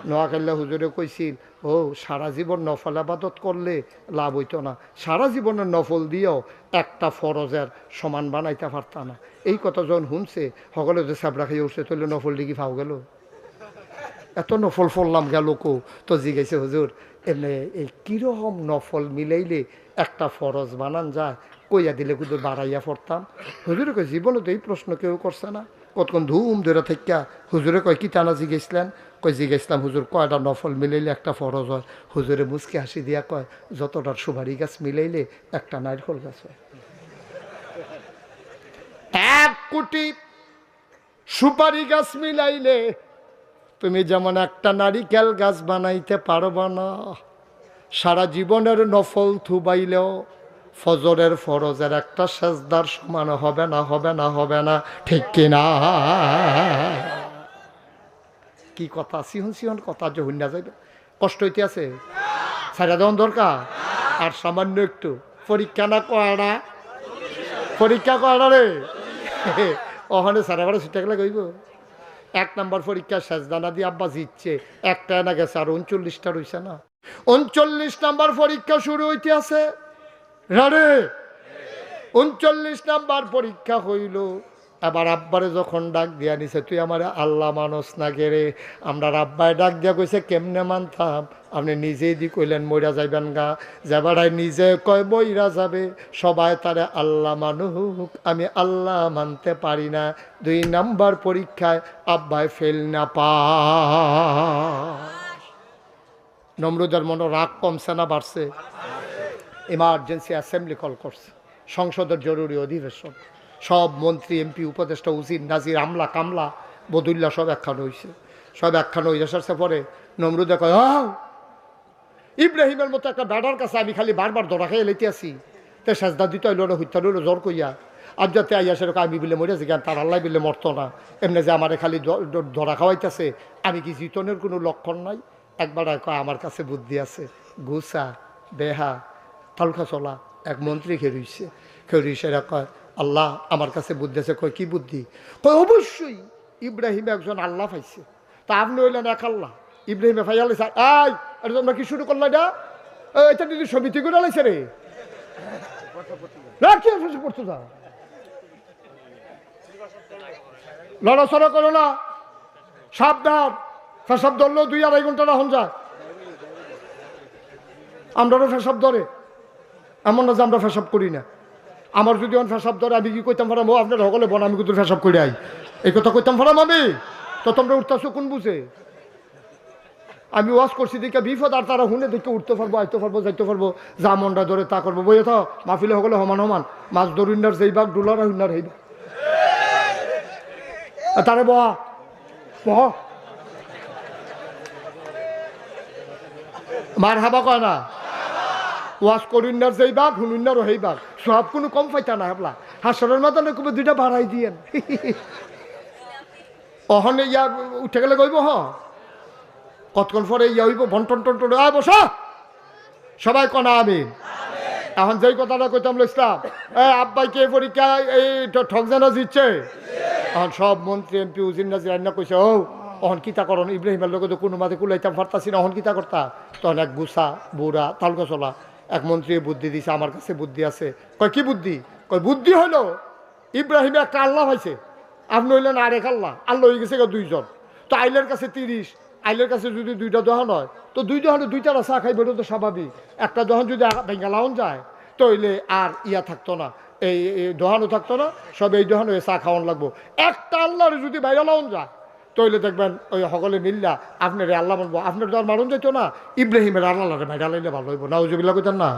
নোয়াখাইলে হুজুরে কইছিল, ও সারা জীবন নফল আবাদত করলে লাভ হইতো না, সারা জীবনের নফল দিয়েও একটা ফরজের সমান বানাইতে পারতা না। এই কথা যখন শুনছে সকলে যে সাবরা খাইয়ে উঠছে, তাহলে নফল দিকে ফাও গেল, এত নফল ফললাম গেল কো, তো জিজ্ঞাসা হুজুর এমনি এই কিরকম নফল মিলাইলে একটা ফরজ বানান যায়, কইয়া দিলে কিন্তু বাড়াইয়া পড়তাম। হুজুরে কয় জীবনে তো এই প্রশ্ন কেউ করছে না, কতক্ষণ ধুম ধরে থেকে হুজুরে কয় কি টানা জিজ্ঞেসলেন? কয় জিজ্ঞেসলাম হুজুর কয়টা নফল মিলাইলে একটা ফরজ হয়? হুজুরে মুচকে হাসি দিয়া কয় যতটার সুপারি গাছ মিলাইলে একটা নারকেল গাছ হয়। 1 কোটি সুপারি গাছ মিলাইলে তুমি যেমন একটা নারিকেল গাছ বানাইতে পারবা না, সারা জীবনের নফল থুবাইলেও ফজরের ফরজের একটা সেজদার সমান হবে না, হবে না, হবে না, ঠিক কিনা? কি কথা সিহন সিহন কথা যে হইনা যাইবে, কষ্ট হইতে আছে, সারা দেওয়ান দরকার। আর সামান্য একটু পরীক্ষা না কয়টা, পরীক্ষা কয়টা রে, ওখানে সারা বারে ছুটে গেলে কইব 1 নম্বর পরীক্ষা সেজদানা দিয়ে আব্বা জিতছে, একটা না গেছে, আর 39টা রইছে না, 39 নম্বর পরীক্ষা শুরু হইতে আছে রে, 39 নম্বর পরীক্ষা হইল। এবার আব্বারে যখন ডাক দিয়া নিছে, তুই আমার আল্লাহ মানস না গেরে, আমরা আব্বায় ডাক দিয়া কইছে কেমনে মানতাম, আপনি নিজেই দি কইলেন মইরা যাইবেন গা, যাবারাই নিজে কয় মইরা যাবে, সবাই তারে আল্লাহ মানুক, আমি আল্লাহ মানতে পারি না। 2 নম্বর পরীক্ষায় আব্বায় ফেল না পা। নমরুদের মনে রাগ কমছে না বাড়ছে? ইমার্জেন্সি অ্যাসেম্বলি কল করছে, সংসদের জরুরি অধিবেশন, সব মন্ত্রী এমপি উপদেষ্টা উজির নাজির আমলা কামলা বদুল্লা সব একখান হয়েছে, সব একখান হয়ে আসার পরে নমরুদে কয় ইব্রাহিমের মতো একটা ব্যাডার কাছে আমি খালি বারবার ধরা খাইয়ে লেতে আসি, তে সেজদা দিতে হইল না, হত্যা হইল জোর কইয়া, আর যাতে আইয়া সেরকম আমি বিলে মরেছি জ্ঞান তার আল্লাহ বিলে মরতো না, এমনি যে আমার খালি ধরা খাওয়াইতেছে, আমি কি জিতনের কোনো লক্ষণ নাই? একবার কয় আমার কাছে বুদ্ধি আছে, গুসা বেহা তালুকা চলা। এক মন্ত্রী খেরুইছে এরা কয় আল্লাহ আমার কাছে বুদ্ধি আছে। কয় কি বুদ্ধি? কয় অবশ্যই ইব্রাহিম একজন আল্লাহ পাইছে, তা আপনি হইলেন এক আল্লাহ, ইব্রাহিমে ফাইয়ালে আই তোমরা কি শুরু করলো এটা, এটা দিদি সমিতি করে লাইছে রে, কি ফেসব করতে যা, লড়াচড়া করো না, সাবধান। ফেসব ধরলেও 2-2.5 ঘন্টা রাখুন যায়। আমরাও ফেসব ধরে, এমন না যে আমরা ফেসব করি না। আমার যদি ফেসব ধরে আমি কি কইতাম পারাম, ও আপনার সকলে বোন আমি কিন্তু ফেসব করে আই, এই কথা কইতাম পারাম আমি? তো তোমরা উঠতেছো কোন বুঝে? আমি ওয়াজ করছি দেখে বিপদ, আর তারা শুনে দেখে উঠতে পারবো, আইতে পারবো, যাইতে পারবো, যা মনটা ধরে তা করবো। বইয়ে তো মাহফিলে সকলে সমান সমান, মাছ ধরুনার যেই বাঘ ডুলার হুন্নার হইবা তারে বহা বহ মার হাবা কয় না, ওয়াজ করুনার যেই বাঘ হুনুনারও হেই বাঘ, সব কোনো কম পাইতা না। হাবলা হাসরের মাথানে কবে 2টা বাড়াই দিয়েন। অহনে ইয়া উঠে গেলে কইব হ কতক্ষণ পরে ইয়া হইব বন্টন টন্টন বসা সবাই কনা আমি। এখন যেই কথাটা কইতাম ইসলাম আব্বাইকে পরীক্ষা এই ঠকজানা জিতছে, এখন সব মন্ত্রী এমপি উজির নাজির রান্না কইছে, ও অহন কিতা করন ইব্রাহিমের লোক তো কোনো মাঝে কুলাইতাম পারতাছি না, অহন কিতা করতা? তখন এক গুসা বুড়া তালগছলা এক মন্ত্রী বুদ্ধি দিছে, আমার কাছে বুদ্ধি আছে। কয় কি বুদ্ধি? কয় বুদ্ধি হইল ইব্রাহিমে একটা আল্লাহ হয়েছে, আপনি হইলেন আরেক আল্লাহ, আল্লাহ হয়ে গেছে 2জন। তো আইলের কাছে 30, আইলের কাছে যদি 2টা দোহান হয় তো 2 দোহানে 2টা চা খাইবে, এটা তো স্বাভাবিক। একটা দোহান যদি বেঙ্গালাউন যায় তো হইলে আর ইয়া থাকতো না, এই দোহানও থাকতো না, সব এই দোহান হয়ে চা খাওয়ান লাগবো। একটা আল্লাহর যদি বাইরে লাউন যায় তইলে দেখবেন ওই সকলে মিল্লা আপনার আল্লাহ মানবো। আপনার তো আর মারণ যাইতো না, ইব্রাহিমের আল্লাহ বাইরে লাইলে ভালো হইব না, ওজুবিল্লা কইতেন না।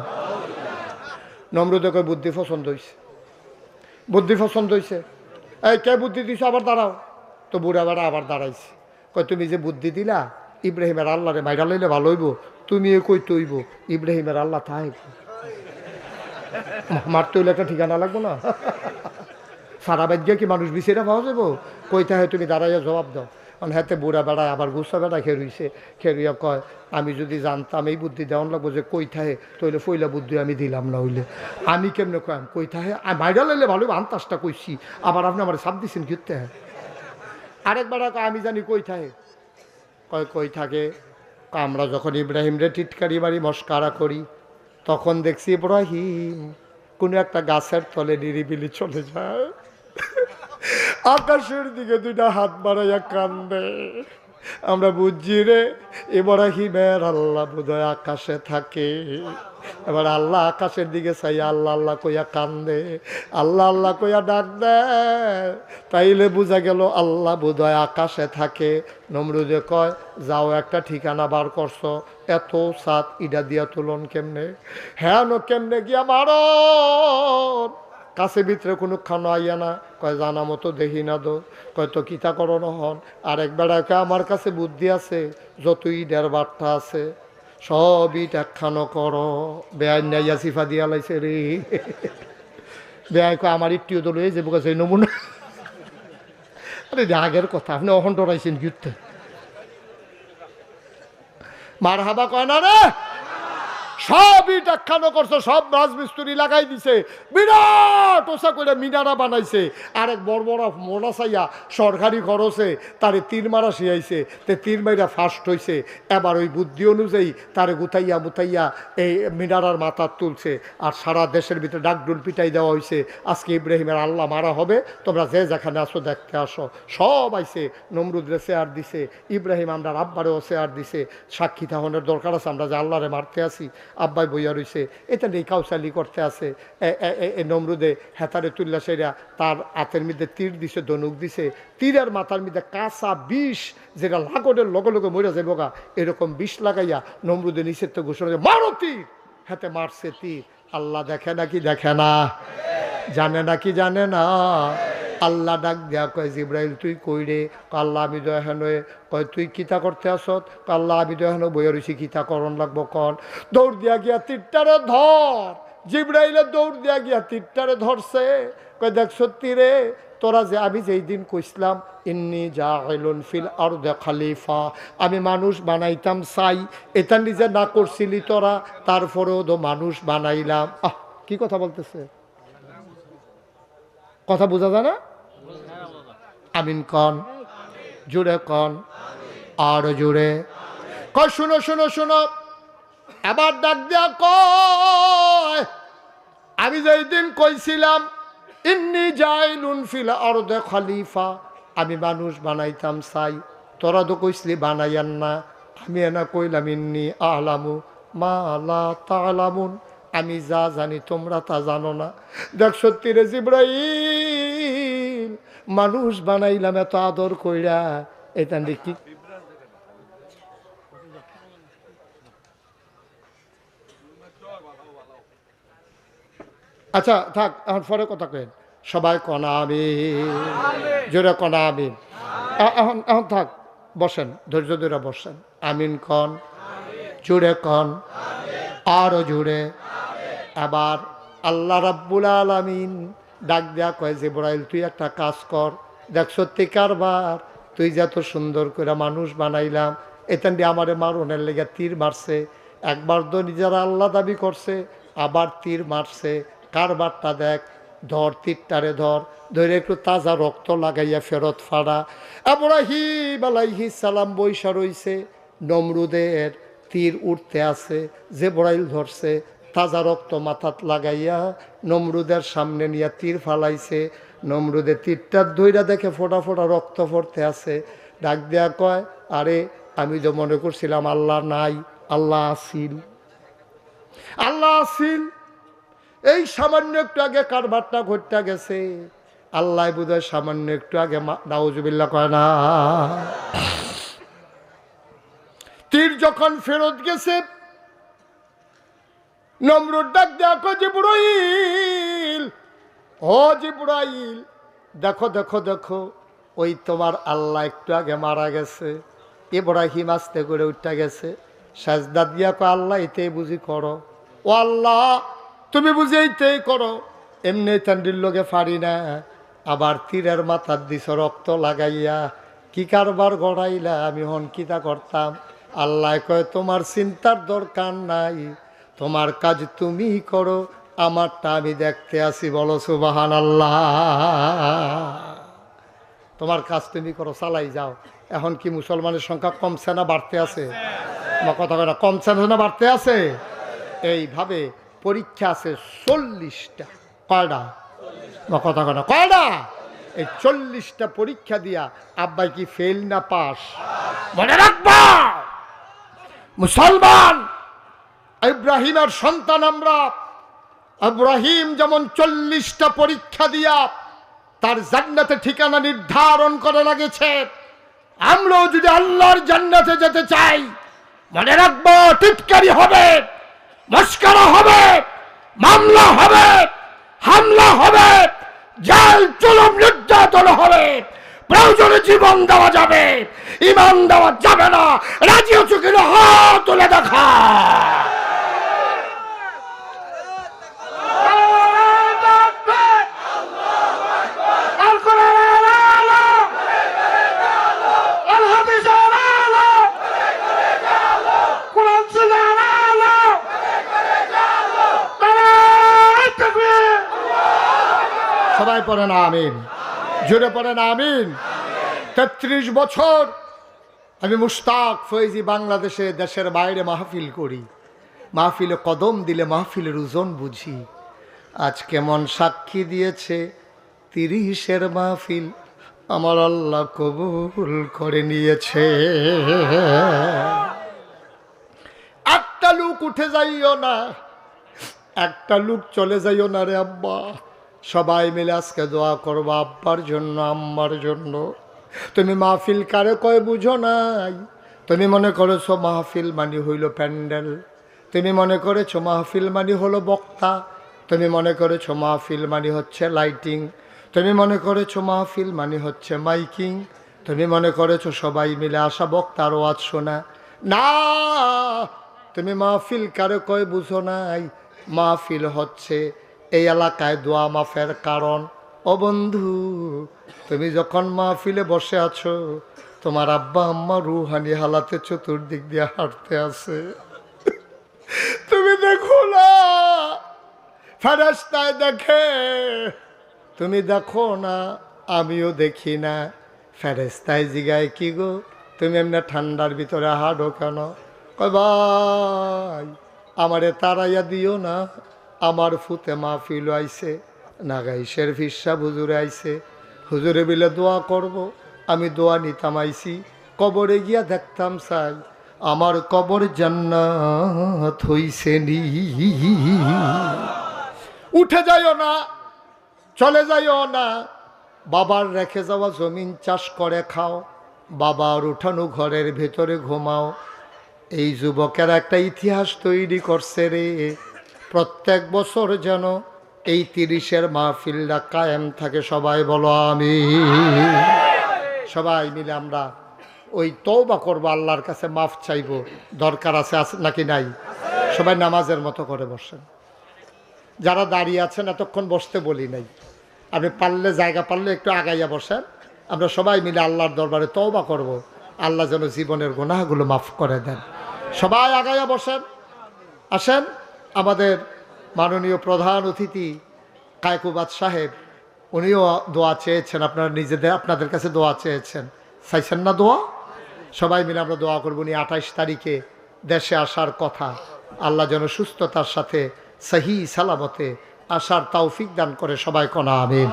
নমরুদে কই বুদ্ধি পছন্দ হয়েছে, বুদ্ধি পছন্দ হয়েছে। এই কে বুদ্ধি দিছে? আবার দাঁড়াও। তো বুড়া বেড়া আবার দাঁড়াইছে, কয় তুমি যে বুদ্ধি দিলা ইব্রাহিমের আল্লাহরে মাইরা লইলে ভালো হইব, তুমি কই তৈব ইব্রাহিমের আল্লাহ থাই মারতে হইলে একটা ঠিকানা লাগবো না? সারা বাদ গিয়ে কি মানুষ বিচেরা পাওয়া যাবো? কইতে হয় তুমি দাঁড়াইয়া জবাব দাও। কারণ হাতে বুড়া বেড়ায় আবার গুসা বেড়া খেরুইছে, খেরুইয়া কয় আমি যদি জানতাম এই বুদ্ধি দেওয়ান লাগবো যে কই থাহে তইলে ফইলা বুদ্ধি আমি দিলাম না, হইলে আমি কেমনে কয়াম কই থাহে মাইরা লাইলে ভালো আন্তাজটা কইছি, আবার আপনি আমার সাপ দিচ্ছেন ঘিরতে হ্যাঁ। আরেকবার আমি জানি কই থাহে, কয় কই থাকে আমরা যখন ইব্রাহিমরে টিটকারি বাড়ি মস্কারা করি তখন দেখছি ইব্রাহিম কোনো একটা গাছের তলে নিরিবিলি চলে যায়, আকাশের দিকে 2টা হাত বাড়াইয়া কান্দে। আমরা বুঝছি রে ইব্রাহিমের আল্লাহ বোধহয় আকাশে থাকে। এবার আল্লাহ আকাশের দিকে চাই আল্লাহ আল্লাহ কইয়া কান্দে, আল্লাহ আল্লাহ কইয়া ডাক দেয়, তাইলে বোঝা গেল আল্লাহ বোধহয় আকাশে থাকে। নমরুদে কয় যাও একটা ঠিকানা বার করছো, এত সাত ইডা দিয়া তুলন কেমনে? হ্যাঁ নো কেমনে গিয়া মারো কাছে ভিতরে কোনো খানো আইয়া না? কয় জানা মতো দেখি না দো। কয় তো কিতা করো নহন? আরেক বেড়াকে আমার কাছে বুদ্ধি আছে, যত ইডের বার্তা আছে সব ইট একখানো করো। বেআইন নাইয়া সিফা দিয়া লাইছে রে, বেআই কয় আমার ইটটিও তো লয়ে যাবো কাছে নমুনা। আরে আগের কথা, আপনি অহন ডরাইছেন যুদ্ধে। মার হাবা কয় না রে, সব ইট একখানো করছো, সব রাজমিস্ত্রি লাগাই দিছে, বিরাট ওসা করে মিনারা বানাইছে। আরেক বড় বড় মোড়া চাইয়া সরকারি খরচে তারে 3 মারা শিয়াইছে, তে 3 মাইরা ফার্স্ট হয়েছে। এবার ওই বুদ্ধি অনুযায়ী তারে গুতাইয়া মুতাইয়া এই মিনারার মাথা তুলছে, আর সারা দেশের ভিতরে ডাকডুল পিটাই দেওয়া হয়েছে। আজকে ইব্রাহিমের আল্লাহ মারা হবে, তোমরা যে যেখানে আসো দেখতে আসো। সব আইছে, নমরুদরে শেয়ার দিছে, ইব্রাহিম আমরা আব্বারেও শেয়ার দিছে। সাক্ষী থাহনের দরকার আছে, আমরা যে আল্লাহরে মারতে আসি, আব্বাই বইয়া রয়েছে, এটা নেই কাউসালি করতে আছে। নমরুদে হেতারে তুল্লা সেরা তার হাতের মধ্যে তীর দিছে, ধনুক দিছে, তীরের মাথার মধ্যে কাঁচা বিষ যেটা লাগনের লগে লগে মরে যাবো গা, এরকম বিষ লাগাইয়া নমরুদে নিষেধ ঘোষণা মারো তীর। হাতে মারছে তীর। আল্লাহ দেখে নাকি দেখে না? জানে নাকি জানে না? আল্লাহ ডাক দেয়া কয় জিব্রাইল তুই কই রে? আল্লাহ আমি তো এখন। কয় তুই কিতা করতে আসত? আল্লাহ আমি তো এখন বইয়া রয়েছি, কিতা করণ লাগবো কন? দৌড় দিয়া গিয়া তীরটারে ধর। জিব্রাইলে দৌড় দিয়া গিয়া তীরটারে ধরছে। কয় দেখ সত্যি রে, তোরা যে আমি যেই দিন কইসলাম ইন্নি জাইলুন ফিল আরদি খলিফা, আমি মানুষ বানাইতাম চাই, এটা নিজে না করছিলি তোরা, তারপরেও তো মানুষ বানাইলাম। কি কথা বলতেছে? কথা বোঝা যায় না? আমিন কন, জুড়ে কন, আর জুড়ে কয় শুনো শুনো শুনো। এবার ডাক দেয়া কয় আমি যেই দিন কইছিলাম ইন্নী জাইলুন ফিল আরদে খলিফা, আমি মানুষ বানাইতাম চাই, তোরা তো কইসলি বানাইয়ান না। আমি এনা কইলাম ইন্নী আলামু মা লা তালামুন, আমি যা জানি তোমরা তা জানো না। দেখ সত্যি রে জিবরাইল, মানুষ বানাইলাম এত আদর কইরা, এটা কি আচ্ছা থাক, এখন পরে কথা কেন, সবাই কনা আমিন, জোরে কনা আমিন। এখন এখন থাক, বসেন, ধৈর্য ধরে বসেন। আমিন কন, জোরে কন, আরো জোরে। আবার আল্লাহ রাব্বুল আলামিন ডাক দেয়া কয় জিবরাইল তুই একটা কাজ কর, দেখ সত্যি কারবার, তুই যত সুন্দর করে মানুষ বানাইলাম, এখান দিয়ে আমারে মারনের লেগে তীর মারছে, একবার তো নিজেরা আল্লাহ দাবি করছে, আবার তীর মারছে, কারবারটা দেখ, ধর তীরটারে ধর, ধরে একটু তাজা রক্ত লাগাইয়া ফেরত ফাড়া। ইব্রাহিম আলাইহিস সালাম বৈশা রইছে, নমরুদের তীর উঠতে আছে, জিবরাইল ধরছে, তাজা রক্ত মাথাত লাগাইয়া নমরুদের সামনে নিয়ে তীর ফালাইছে। নমরুদের তীরটার ধইরা দেখে ফোটা ফোটা রক্ত পড়তে আছে, ডাক দেয়া কয় আরে আমি তো মনে করছিলাম আল্লাহ নাই, আল্লাহ আসিল, আল্লাহ আসিল। এই সামান্য একটু আগে কারবারটা ঘটতে গেছে, আল্লাহ বোধহয় সামান্য একটু আগে নাউজুবিল্লাহ কয় না, তীর যখন ফেরত গেছে, নমরুদ ডাক দেয়া কয় জিবরাইল, ও জিবরাইল, দেখো দেখো দেখো, ওই তোমার আল্লাহ একটু আগে মারা গেছে। ইব্রাহিম আস্তে করে উঠতে গেছে, সাজদা দিয়া কয় আল্লাহ এতেই বুঝি করো, ও আল্লাহ তুমি বুঝি এইতেই করো, এমনি চান্ডির লোকে পারি না, আবার তীরের মাথার দিছ রক্ত লাগাইয়া, কি কারবার গড়াইলা, আমি হন কিতা করতাম। আল্লাহ কয় তোমার চিন্তার দরকার নাই, তোমার কাজ তুমি করো, আমারটা আমি দেখতে আসি, বলো সুবহানাল্লাহ। তোমার কাজ তুমি করো, চালাই যাও। এখন কি মুসলমানের সংখ্যা কমছে না বাড়তে আছে? কথা কয় না, কমছে না বাড়তে আছে? এইভাবে পরীক্ষা আছে 40টা, কয়টা? কথা কয় না, কয়টা? এই 40টা পরীক্ষা দিয়া আব্বাই কি ফেল না পাস? মনে রাখবা মুসলমান, ইব্রাহিমের সন্তান আমরা। ইব্রাহিম যেমন 40টা পরীক্ষা দিয়া তার জান্নাতে ঠিকানা নির্ধারণ করে লাগেছে, আমরাও যদি আল্লাহর জান্নাতে যেতে চাই, মনে রাখবো টিটকারি হবে, মস্করা হবে, মামলা হবে, হামলা হবে, জেল জুলুম নির্যাতন হবে, প্রয়োজনে জীবন দেওয়া যাবে, ঈমান দেওয়া যাবে না। রাজি হচ্ছে কিনা হাত তুলে দেখা। সবাই পড়েন আমিন, জোরে পড়েন আমিন। 33 বছর আমি মুশতাক ফৈজি বাংলাদেশে, দেশের বাইরে মাহফিল করি, মাহফিলে কদম দিলে মাহফিলের ওজন বুঝি। আজ কেমন সাক্ষী দিয়েছে 30-এর মাহফিল আমার আল্লাহ কবুল করে নিয়েছে। একটা লোক উঠে যাইও না, একটা লোক চলে যাইও না রে আব্বা। সবাই মিলে আজকে দোয়া করবো আব্বার জন্য, আম্মার জন্য। তুমি মাহফিল কারে কয় বুঝো নাই, তুমি মনে করেছো মাহফিল মানে হইল প্যান্ডেল, তুমি মনে করেছো মাহফিল মানে হলো বক্তা, তুমি মনে করেছো মাহফিল মানে হচ্ছে লাইটিং, তুমি মনে করেছো মাহফিল মানে হচ্ছে মাইকিং, তুমি মনে করেছো সবাই মিলে আসা বক্তার ওয়াজ শোনা। না, তুমি মাহফিল কারে কয় বুঝো নাই, মাহফিল হচ্ছে এই এলাকায় দোয়া মাফের কারণ। ও বন্ধু, তুমি যখন মাহফিলে বসে আছো, তোমার আব্বা আম্মা রুহানি হালাতে চতুর্দিক দিয়ে হাঁটতে আছে, তুমি দেখো না, ফেরেশতায় দেখে, তুমি দেখো না, আমিও দেখি না। ফেরেশতায় জিগায় কি গো তুমি এমনি ঠান্ডার ভিতরে হাঁটো কেন? কয় ভাই আমারে তাড়াইয়া দিও না, আমার ফুতে মাহফিল আইছে, নাগাইশের ফিরসা হুজুরে আইছে, হুজুরে বিলে দোয়া করব। আমি দোয়া নিতাম আইছি, কবরে গিয়া দেখতাম চাই আমার কবর জান্নাত হইছে নি। উঠে যাইও না, চলে যাইও না, বাবার রেখে যাওয়া জমিন চাষ করে খাও, বাবার উঠানো ঘরের ভেতরে ঘুমাও। এই যুবকেরা একটা ইতিহাস তৈরি করছে রে, প্রত্যেক বছর যেন এই 30-এর মাহফিলটা কায়েম থাকে। সবাই বলো আমি। সবাই মিলে আমরা ওই তওবা করব, আল্লাহর কাছে মাফ চাইব, দরকার আছে নাকি নাই? সবাই নামাজের মতো করে বসেন। যারা দাঁড়িয়ে আছেন এতক্ষণ বসতে বলি নাই, আপনি পারলে জায়গা পারলে একটু আগাইয়া বসেন। আমরা সবাই মিলে আল্লাহর দরবারে তওবা করব, আল্লাহ যেন জীবনের গুনাহগুলো মাফ করে দেন। সবাই আগাইয়া বসেন। আসেন, আমাদের মাননীয় প্রধান অতিথি কায়কুবাদ সাহেব, উনিও দোয়া চেয়েছেন, আপনারা নিজেদের আপনাদের কাছে দোয়া চেয়েছেন, চাইছেন না দোয়া? সবাই মিলে আমরা দোয়া করব। উনি 28 তারিখে দেশে আসার কথা, আল্লাহ যেন সুস্থতার সাথে সহি সালামতে আসার তৌফিক দান করে। সবাই কোনা আমিন।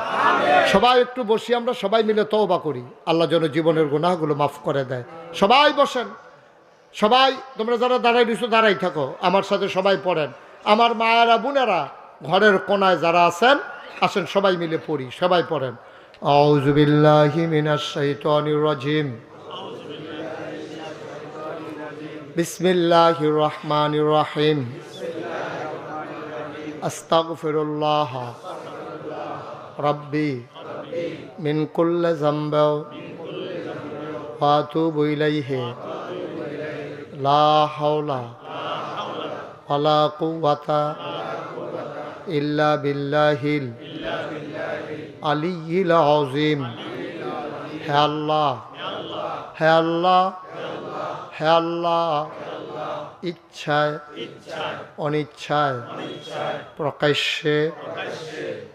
সবাই একটু বসি, আমরা সবাই মিলে তওবা করি, আল্লাহ যেন জীবনের গুনাহগুলো মাফ করে দেয়। সবাই বসেন। সবাই তোমরা যারা দাঁড়াই দিছো দাঁড়াই থাকো, আমার সাথে সবাই পড়েন। আমার মায়েরা বোনেরা ঘরের কোনায় যারা আছেন আসেন, সবাই মিলে পড়ি, সবাই পড়েন। আউযু বিল্লাহি মিনাশ শাইতানির রাজিম, বিসমিল্লাহির রহমানির রহিম, আস্তাগফিরুল্লাহ রাব্বি মিন কুল্লি যামবি ওয়া আতুবু ইলাইহি লা হাওলা ওয়ালা কুওয়াতা ইল্লা বিল্লাহিল আলিয়্যিল আযীম। হে আল্লাহ, হে আল্লাহ, হে আল্লাহ, ইচ্ছায় অনিচ্ছায় প্রকাশ্যে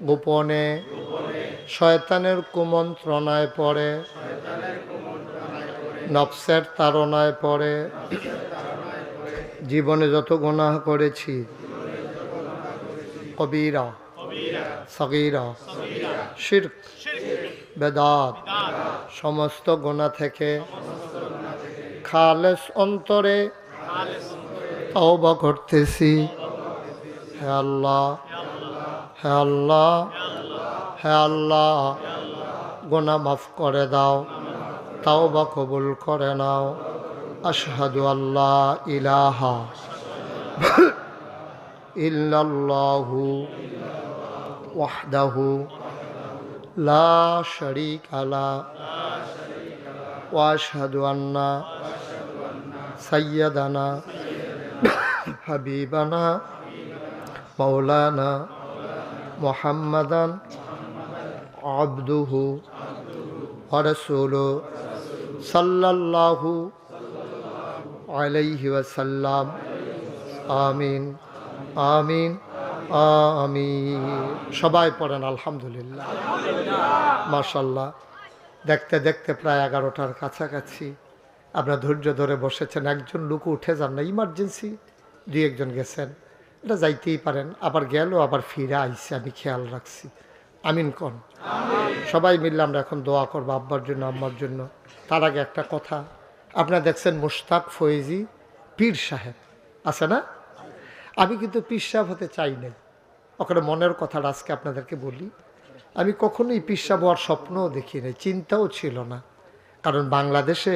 গোপনে শয়তানের কুমন্ত্রণায় পড়ে, নফসের তাড়নায় পড়ে জীবনে যত গুনাহ করেছি, কবিরা সগীরা শিরক বেদাত সমস্ত গুনাহ থেকে খালেস অন্তরে তওবা করতেছি। হে আল্লাহ, হে আল্লাহ, হে আল্লাহ, গুনাহ মাফ করে দাও, তওবা কবুল করে নাও। আশহাদু আল্লা ইলাহা ইল্লাল্লাহু ওয়াহদাহু লা শারীকা লাহু ওয়া আশহাদু আন্না সাইয়্যিদানা হাবিবানা মাওলানা মুহাম্মাদান আবদুহু ওয়া রাসূলুহু সাল্লাল্লাহু আলাইহি ওয়াসাল্লাম। আমিন, আমিন, আমিন। সবাই পড়েন আলহামদুলিল্লাহ। মাশাআল্লাহ। দেখতে দেখতে প্রায় 11টার কাছাকাছি আপনারা ধৈর্য ধরে বসেছেন। একজন লোক উঠে যান না, ইমার্জেন্সি 2-1 গেছেন, এটা যাইতেই পারেন, আবার গেল আবার ফিরে আইসে, আমি খেয়াল রাখছি। আমিন কোন। সবাই মিললে আমরা এখন দোয়া করবো আব্বার জন্য, আম্মার জন্য। তার আগে একটা কথা, আপনারা দেখছেন মুশতাক ফয়েজি পীর সাহেব আছে না? আমি কিন্তু পীর সাহেব হতে চাই না, ওখানে মনের কথাটা আজকে আপনাদেরকে বলি। আমি কখনোই পীর সাহেব হওয়ার স্বপ্নও দেখি নাই, চিন্তাও ছিল না। কারণ বাংলাদেশে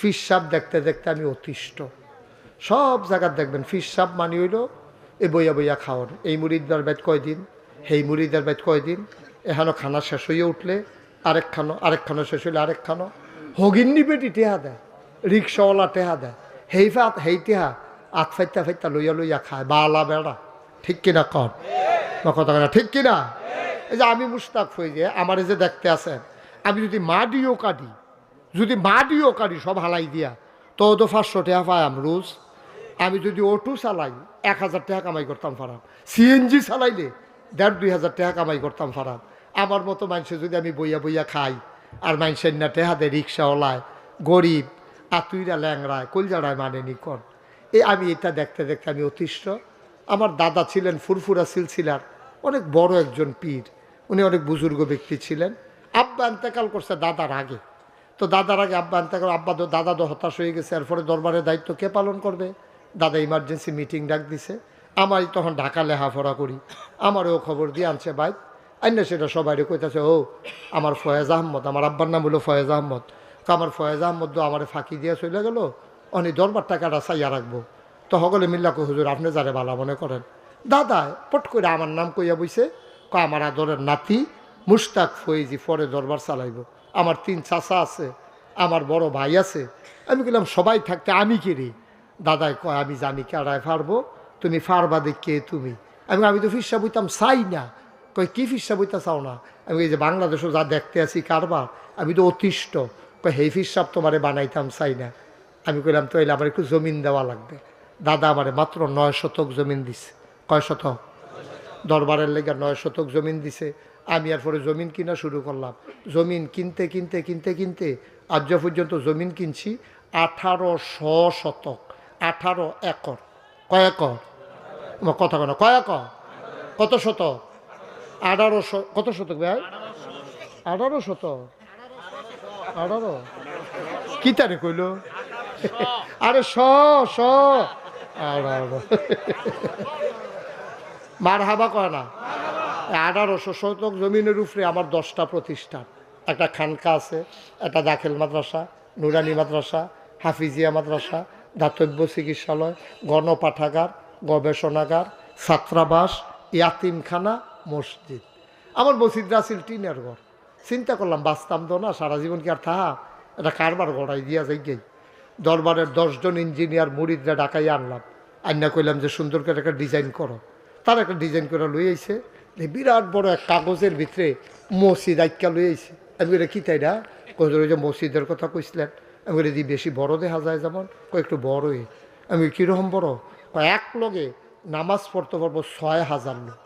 পীর সাহেব দেখতে দেখতে আমি অতিষ্ঠ। সব জায়গায় দেখবেন পীর সাহেব মানি হইল এই বইয়া বইয়া খাওয়ার, এই মুরিদদার বাইত কয়দিন, সেই মুরিদার বাইত কয়দিন, এখানো খানা শেষ হইয়া উঠলে আরেকখানো শেষ হইলে আরেকখানো। হগিন্নি বেটি টেহা দেয়, রিক্সাওয়ালা টেহা দেয়, হেই টেহা আত ফাইতা ফাইতা লইয়া লইয়া খায়, বালা বেড়া। ঠিক কিনা কর বা কথা না, ঠিক কিনা? এই যে আমি মুশতাক ফয়েজি, আমার এই যে দেখতে আছেন, আমি যদি মাডিও কাটি সব হালাই দিয়া তো 500 টাকা পাইম রোজ। আমি যদি অটো চালাই 1000 টাকা কামাই করতাম ফারাম, সিএনজি চালাইলে 1500-2000 টাকা কামাই করতাম ফারাম। আমার মতো মানুষে যদি আমি বইয়া বইয়া খাই আর মানুষের না টেহাদে রিক্সাওয়ালায় গরিব আতুইরা ল্যাংড়ায় কলজাড়ায় মানেনি কর। আমি এটা দেখতে দেখতে আমি অতিষ্ঠ। আমার দাদা ছিলেন ফুরফুরা সিলসিলার অনেক বড় একজন পীর, উনি অনেক বুজুর্গ ব্যক্তি ছিলেন। আব্বা ইন্তেকাল করছে দাদার আগে, তো দাদার আগে আব্বা ইন্তেকাল, দাদা তো হতাশ হয়ে গেছে। এরপরে দরবারের দায়িত্ব কে পালন করবে? দাদা ইমার্জেন্সি মিটিং ডাক দিছে। আমারই তখন ঢাকা লেখাপড়া করি, আমারও খবর দিয়ে আনছে বাইক আইনা, সেটা সবাই কইতাছে ও আমার ফয়েজ আহমদ, আমার আব্বার নাম হলো ফয়েজ আহমদ, আমার ফয়েজ আহমদ আমার ফাঁকি দিয়ে চলে গেল, অনি দরবার টাকাটা চাইয়া রাখবো। তো সকলে মিল্লা কো হুজুর আপনি যারে ভালো মনে করেন। দাদা পট করে আমার নাম কইয়া বইছে, আমার আদরের নাতি মুশতাক ফয়েজি পরে দরবার চালাইব। আমার 3 চাচা আছে, আমার বড় ভাই আছে। আমি বললাম সবাই থাকতে আমি কিরি? দাদাই কয় আমি জানি কেডায় পারবো, তুমি পারবা দেখে তুমি। আমি তো ফিরসা বইতাম চাই না। কয় কি ফিরসা বইতা চাও না? আমি এই যে বাংলাদেশও যা দেখতে আছি কারবার, আমি তো অতিষ্ঠ। কয় হেই ফিরসাব তোমারে বানাইতাম চাই না। আমি কইলাম তো এলে আমার একটু জমিন দেওয়া লাগবে। দাদা আমারে মাত্র 9 শতক জমিন দিছে। কয় শতক? দরবারের লেগে 9 শতক জমিন দিছে। আমি এরপরে জমিন কিনা শুরু করলাম। জমিন কিনতে কিনতে কিনতে কিনতে আজ পর্যন্ত জমিন কিনছি 1800 শতক, 18 একর। কয় একর? আমার কথা কেন, কয় একর? কত শতক? 1800। কত শতক ভাই? 18 শতক। 18 কি তারে কইল? আরে 18 মার হাবা কয় না। 1800 শতক জমিনের উপরে আমার 10টা প্রতিষ্ঠান, একটা খানকা আছে, একটা দাখিল মাদ্রাসা, নুরানি মাদ্রাসা, হাফিজিয়া মাদ্রাসা, দাতব্য চিকিৎসালয়, গণপাঠাগার, গবেষণাগার, ছাত্রাবাস, ইয়াতিমখানা, মসজিদ। আমার মসজিদরা আছিল টিনের ঘর। চিন্তা করলাম বাঁচতাম তো না, সারা জীবন কি আর থাহা, এটা কারবার গড়াই দিয়া যাই গেই। দরবারের 10 জন ইঞ্জিনিয়ার মুরিদরা ডাকাই আনলাম, আইনা কইলাম যে সুন্দর করে একটা ডিজাইন করো। তার একটা ডিজাইন করে লই আইছে, বিরাট বড় এক কাগজের ভিতরে মসজিদ আইকা লই আইছে। আমি বলে কি তাইরা? কই যে মসজিদের কথা কইছিলেন। আমি বলে দি বেশি বড় দেখা যায় যেমন, একটু বড়ই। আমি কীরকম বড়? এক লগে নামাজ পড়তে পারবো 6000 লোক।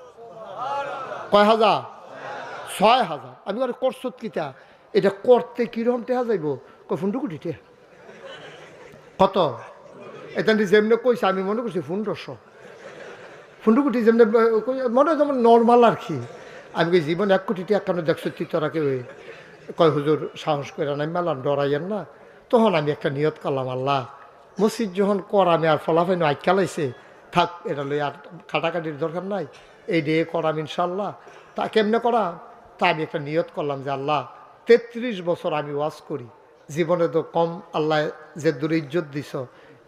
কয় হাজার? 6000। আমি আর করছত কিতা, এটা করতে কীরকম টেহা যাইব? ফুন্ডুকুটি টেহা। কত? এটা যেমনি কইছে আমি মনে করছি 1500। ফুন্ডুকুটি যেমনি মনে হয় যেমন নর্মাল আর কি। আমি কই জীবন 1 কোটি টাকা কেন দেখছো তোরা কেউ? কয় হুজুর সাহস করে নাই মেলান, ডরাইয়েন না। তখন আমি একটা নিয়ত করলাম, আল্লাহ মসজিদ যখন কর আমি আর ফলাফাই আইক খেলাইছে থাক, এটা লই আর কাটাকাটির দরকার নাই, এই ডে করাম ইনশাল্লাহ। তা কেমনে করা? তা আমি একটা নিয়ত করলাম যে আল্লাহ 33 বছর আমি ওয়াজ করি, জীবনে তো কম আল্লাহ যে দূরে ইজ্জত দিছ,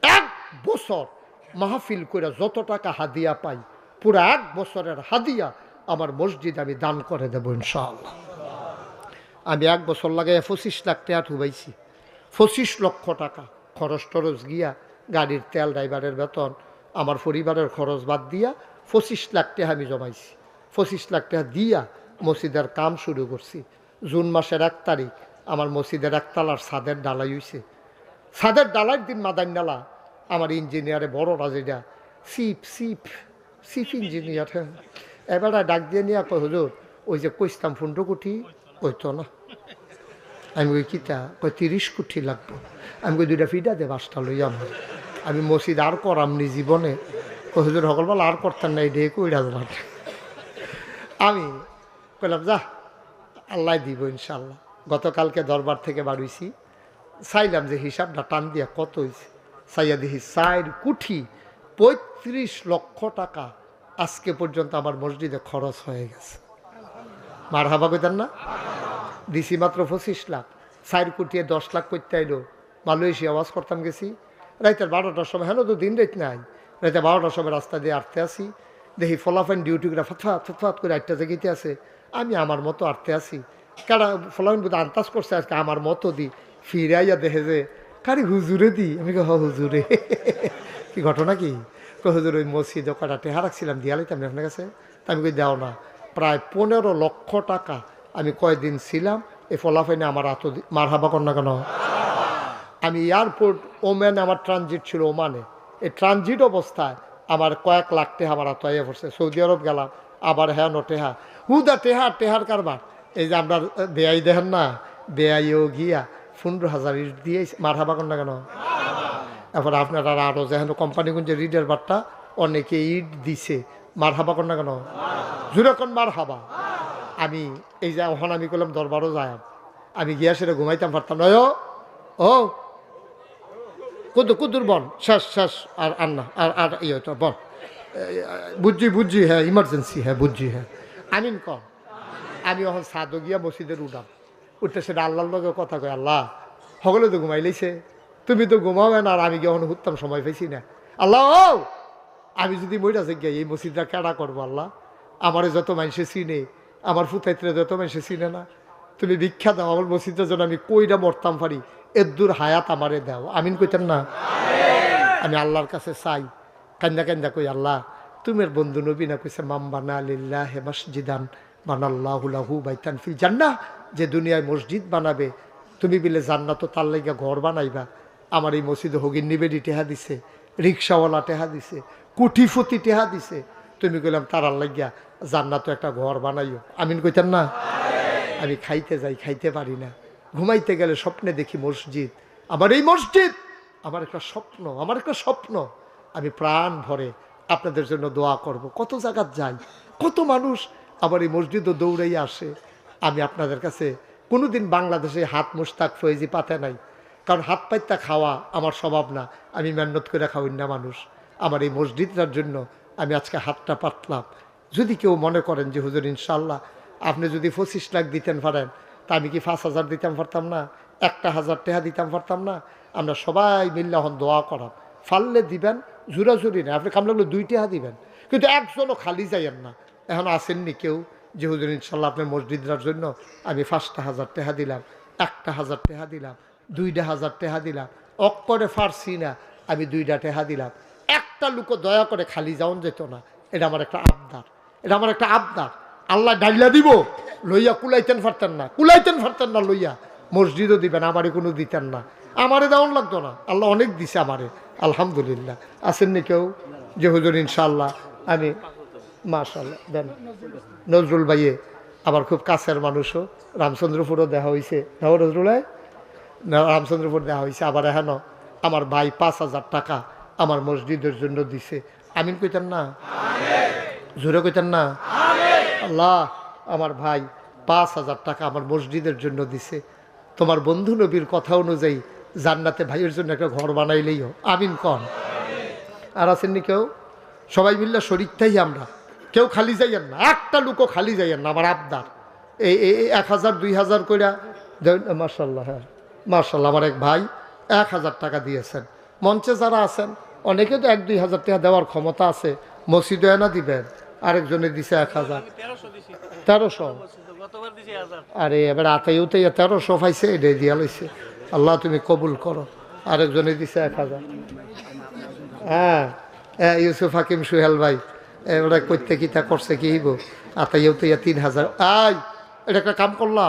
1 বছর মাহফিল করে যত টাকা হাদিয়া পাই পুরো 1 বছরের হাদিয়া আমার মসজিদ আমি দান করে দেবো ইনশাআল্লাহ। আমি 1 বছর লাগাই 25 লাখ টাকা ঠুবাইছি। 25 লক্ষ টাকা খরচ টরচ গিয়া, গাড়ির তেল, ড্রাইভারের বেতন, আমার পরিবারের খরচ বাদ দিয়া 25 লাখ টাকা আমি জমাইছি। 25 লাখ টাকা দিয়া মসজিদের কাম শুরু করছি। জুন মাসের 1 তারিখ আমার মসজিদের 1 তালার ছাদের ডালাই হইছে। ছাদের ডালাইয়ের দিন মাদান ডালা আমার ইঞ্জিনিয়ারে বড় রাজিটা চিফ ইঞ্জিনিয়ার, হ্যাঁ, এবারে ডাক দিয়ে নিয়ে কয় হুজুর ওই যে কইতাম 15 কোটি কইতো না। আমি কই কিতা? কই 30 কোটি লাগবো। আমি কই 2টা ফিডা দে, 5টা লই আমার, আমি মসজিদ আর করামনি জীবনে। কই হুজুর সকলবেলা আর করতেন না, এই ডে কইরা যান। আমি কইলাম যা আল্লাহ দিব ইনশাল্লাহ। গতকালকে দরবার থেকে বাড়িয়েছি, চাইলাম যে হিসাবটা টান দিয়া কত হয়েছে। চাইয়া দেখি 4 কোটি 35 লক্ষ টাকা আজকে পর্যন্ত আমার মসজিদে খরচ হয়ে গেছে। মার হাবা কইতেন না? দিছি মাত্র 25 লাখ, 4 কোটি 10 লাখ করতে আইলো। মালয়েশিয়া আওয়াজ করতাম গেছি রাইতের 12টার সময়, হ্যাঁ তো দিন রাইত নাই, রাইতে 12টার সময় রাস্তা দিয়ে আটতে আসি, দেখি ফলাফাইন ডিউটি করে ফতফাত করে 8টা জায়গাতে আছে। আমি আমার মতো আটতে আসি, কারা ফলাফাইন বোধ আন্দাজ করছে আজকে আমার মতো দি, ফিরাইয়া দেখে যে কারি হুজুরে দি। আমি হ হুজুরে কি ঘটনা কি? হুজুর ওই মসজিদে কটা টেহা রাখছিলাম, দিয়া লাইতাম আপনার কাছে। তা আমি কই দেও না। প্রায় 15 লক্ষ টাকা আমি কয়দিন ছিলাম এই ফলাফাইনে আমার মার হাবা কর না কেন? আমি এয়ারপোর্ট ওমানে, আমার ট্রানজিট ছিল ওমানে, এই ট্রানজিট অবস্থায় আমার কয়েক লাখ টেহা আমার আতয়ে পড়ছে। সৌদি আরব গেলাম, আবার হ্যাঁ নো টেহা, হুদা টেহার কারবার। এই যে আপনার বেআই দেখেন না, বেআইও গিয়া 15,000 ইট দিয়ে মার হাবা কর না কেন? এরপর আপনারা আরও যেহেতু কোম্পানিগঞ্জে রিডের বারটা অনেকে ইট দিছে, মার হাবা কর না কেন, জোরে কোন মার হাবা। আমি এই যে ওখানে আমি করলাম দরবারও যায়, আমি গিয়া সেটা ঘুমাইতাম পারতাম না। ও কুদুর বন শেষ শেষ, আর আর না আর আর ইয়ে তো বন, বুঝছি হ্যাঁ ইমার্জেন্সি, হ্যাঁ বুঝছি হ্যাঁ আমিন কর। আমি এখন সাদো গিয়া মসজিদের উঠাম, উঠতে সেটা আল্লাহর লগে কথা কয়, আল্লাহ সকলে তো ঘুমাই লাইছে, তুমি তো ঘুমাও না, আর আমি গিয়ে উঠতাম সময় পাইছি না। আল্লাহ ও আমি যদি মইরা গিয়া এই মসজিদটা কেডা করবো আল্লাহ, আমারে যত মানুষে চিনে, আমার ফুতাইত্রে যত মানুষে চিনে না, তুমি ভিক্ষা দাও আমার মসজিদটা যেন আমি কইরা মরতাম পারি, এর দূর হায়াত আমারে দাও, আমিন কইতেন না। আমি আল্লাহর কাছে চাই, কান্দা কান্দা কই, আল্লাহ তুমি বন্ধু নবী না কইছে মামবানা লিল্লাহি মসজিদান বানাল্লাহু লাহু বাইতান ফিল জান্নাহ, যে দুনিয়ায় মসজিদ বানাবে তুমি বিলে জান্নাত তার লাইগা ঘর বানাইবা। আমার এই মসজিদে হগিন নিবেদি টেহা দিছে, রিক্সাওয়ালা টেহা দিছে, কুঠিফতি টেহা দিছে, তুমি কইলাম তারার লাগিয়া জান্নাত একটা ঘর বানাইও, আমিন কইতেন না। আমি খাইতে যাই, খাইতে পারি না, ঘুমাইতে গেলে স্বপ্নে দেখি মসজিদ, আমার এই মসজিদ আমার একটা স্বপ্ন, আমার একটা স্বপ্ন। আমি প্রাণ ভরে আপনাদের জন্য দোয়া করব। কত জায়গায় যাই, কত মানুষ আমার এই মসজিদও দৌড়াইয়া আসে। আমি আপনাদের কাছে কোনোদিন বাংলাদেশে হাত মুস্তাক ফয়েজি পাতে নাই, কারণ হাত পাইতা খাওয়া আমার স্বভাব না, আমি মেহনত করে খাওয়াই না মানুষ। আমার এই মসজিদটার জন্য আমি আজকে হাতটা পাতলাম। যদি কেউ মনে করেন যে হুজুর ইনশাল্লাহ আপনি যদি 25 লাখ দিতেন পারেন, তা আমি কি 5,000 দিতাম পারতাম না, 1,000 টাকা দিতাম পারতাম না? আমরা সবাই মিল্লা হন দোয়া করাম, ফাললে দিবেন, জুরাজুরি না, আপনি কাম লাগলে 2 টাকা দিবেন, কিন্তু একজনও খালি যাইয়েন না। এখন আসেননি কেউ যে হুজুর ইনশাল্লাহ আপনার মসজিদটার জন্য আমি 5,000 টাকা দিলাম, 1,000 টাকা দিলাম, 2,000 টাকা দিলাম, অক্করে ফারছি না, আমি 2টা টাকা দিলাম। একটা লোক দয়া করে খালি যাওন যেত না, এটা আমার একটা আবদার, এটা আমার একটা আবদার। আল্লাহ ডাইলা দিব, লইয়া কুলাইতেন পারতেন না, কুলাইতেন পারতেন না, লইয়া মসজিদও দিবেন, আমারে কোনো দিতেন না, আমারে দেওয়ান লাগতো না। আল্লাহ অনেক দিছে আমারে, আলহামদুলিল্লাহ। আসেননি কেউ যে হুজুর ইনশাল্লাহ আমি, মাশাআল্লাহ দেন। নজরুল ভাইয়ে আবার খুব কাছের মানুষও, রামচন্দ্রপুরও দেখা হয়েছে, নজরুল ভাই রামচন্দ্রপুর দেখা হয়েছে। আবার এখন আমার ভাই 5,000 টাকা আমার মসজিদের জন্য দিছে, আমিন কইতেন না, জোরে কইতেন না। আল্লাহ আমার ভাই 5,000 টাকা আমার মসজিদের জন্য দিছে। তোমার বন্ধু নবীর কথা অনুযায়ী জান্নাতে ভাইয়ের জন্য একটা ঘর বানাইলেইও, আমিন কন। আর আসেননি কেউ? সবাই মিল্লা শরীরটাই আমরা, কেউ খালি যাইয়েন না, একটা লোকও খালি যাইয়েন না, আমার আবদার। এই 1,000 2,000 কইরা মাশাআল্লাহ, হ্যাঁ মাশাআল্লাহ, আমার এক ভাই 1,000 টাকা দিয়েছেন। মঞ্চে যারা আছেন অনেকে তো 1-2,000 টাকা দেওয়ার ক্ষমতা আছে, মসজিদে না দিবেন। আরেকজনে দিছে 1,000, 1300, আরে এবার আতাইতে 1300 পাইছে, এটাই দিয়া লইছে। আল্লাহ তুমি কবুল করো। আরেকজনে দিছে 1,000। হ্যাঁ ইউসুফ হাকিম সুহেল ভাই এবারে করতে কি তা করছে কি হইব, আতাইতে 3,000। আই এটা একটা কাম করলা,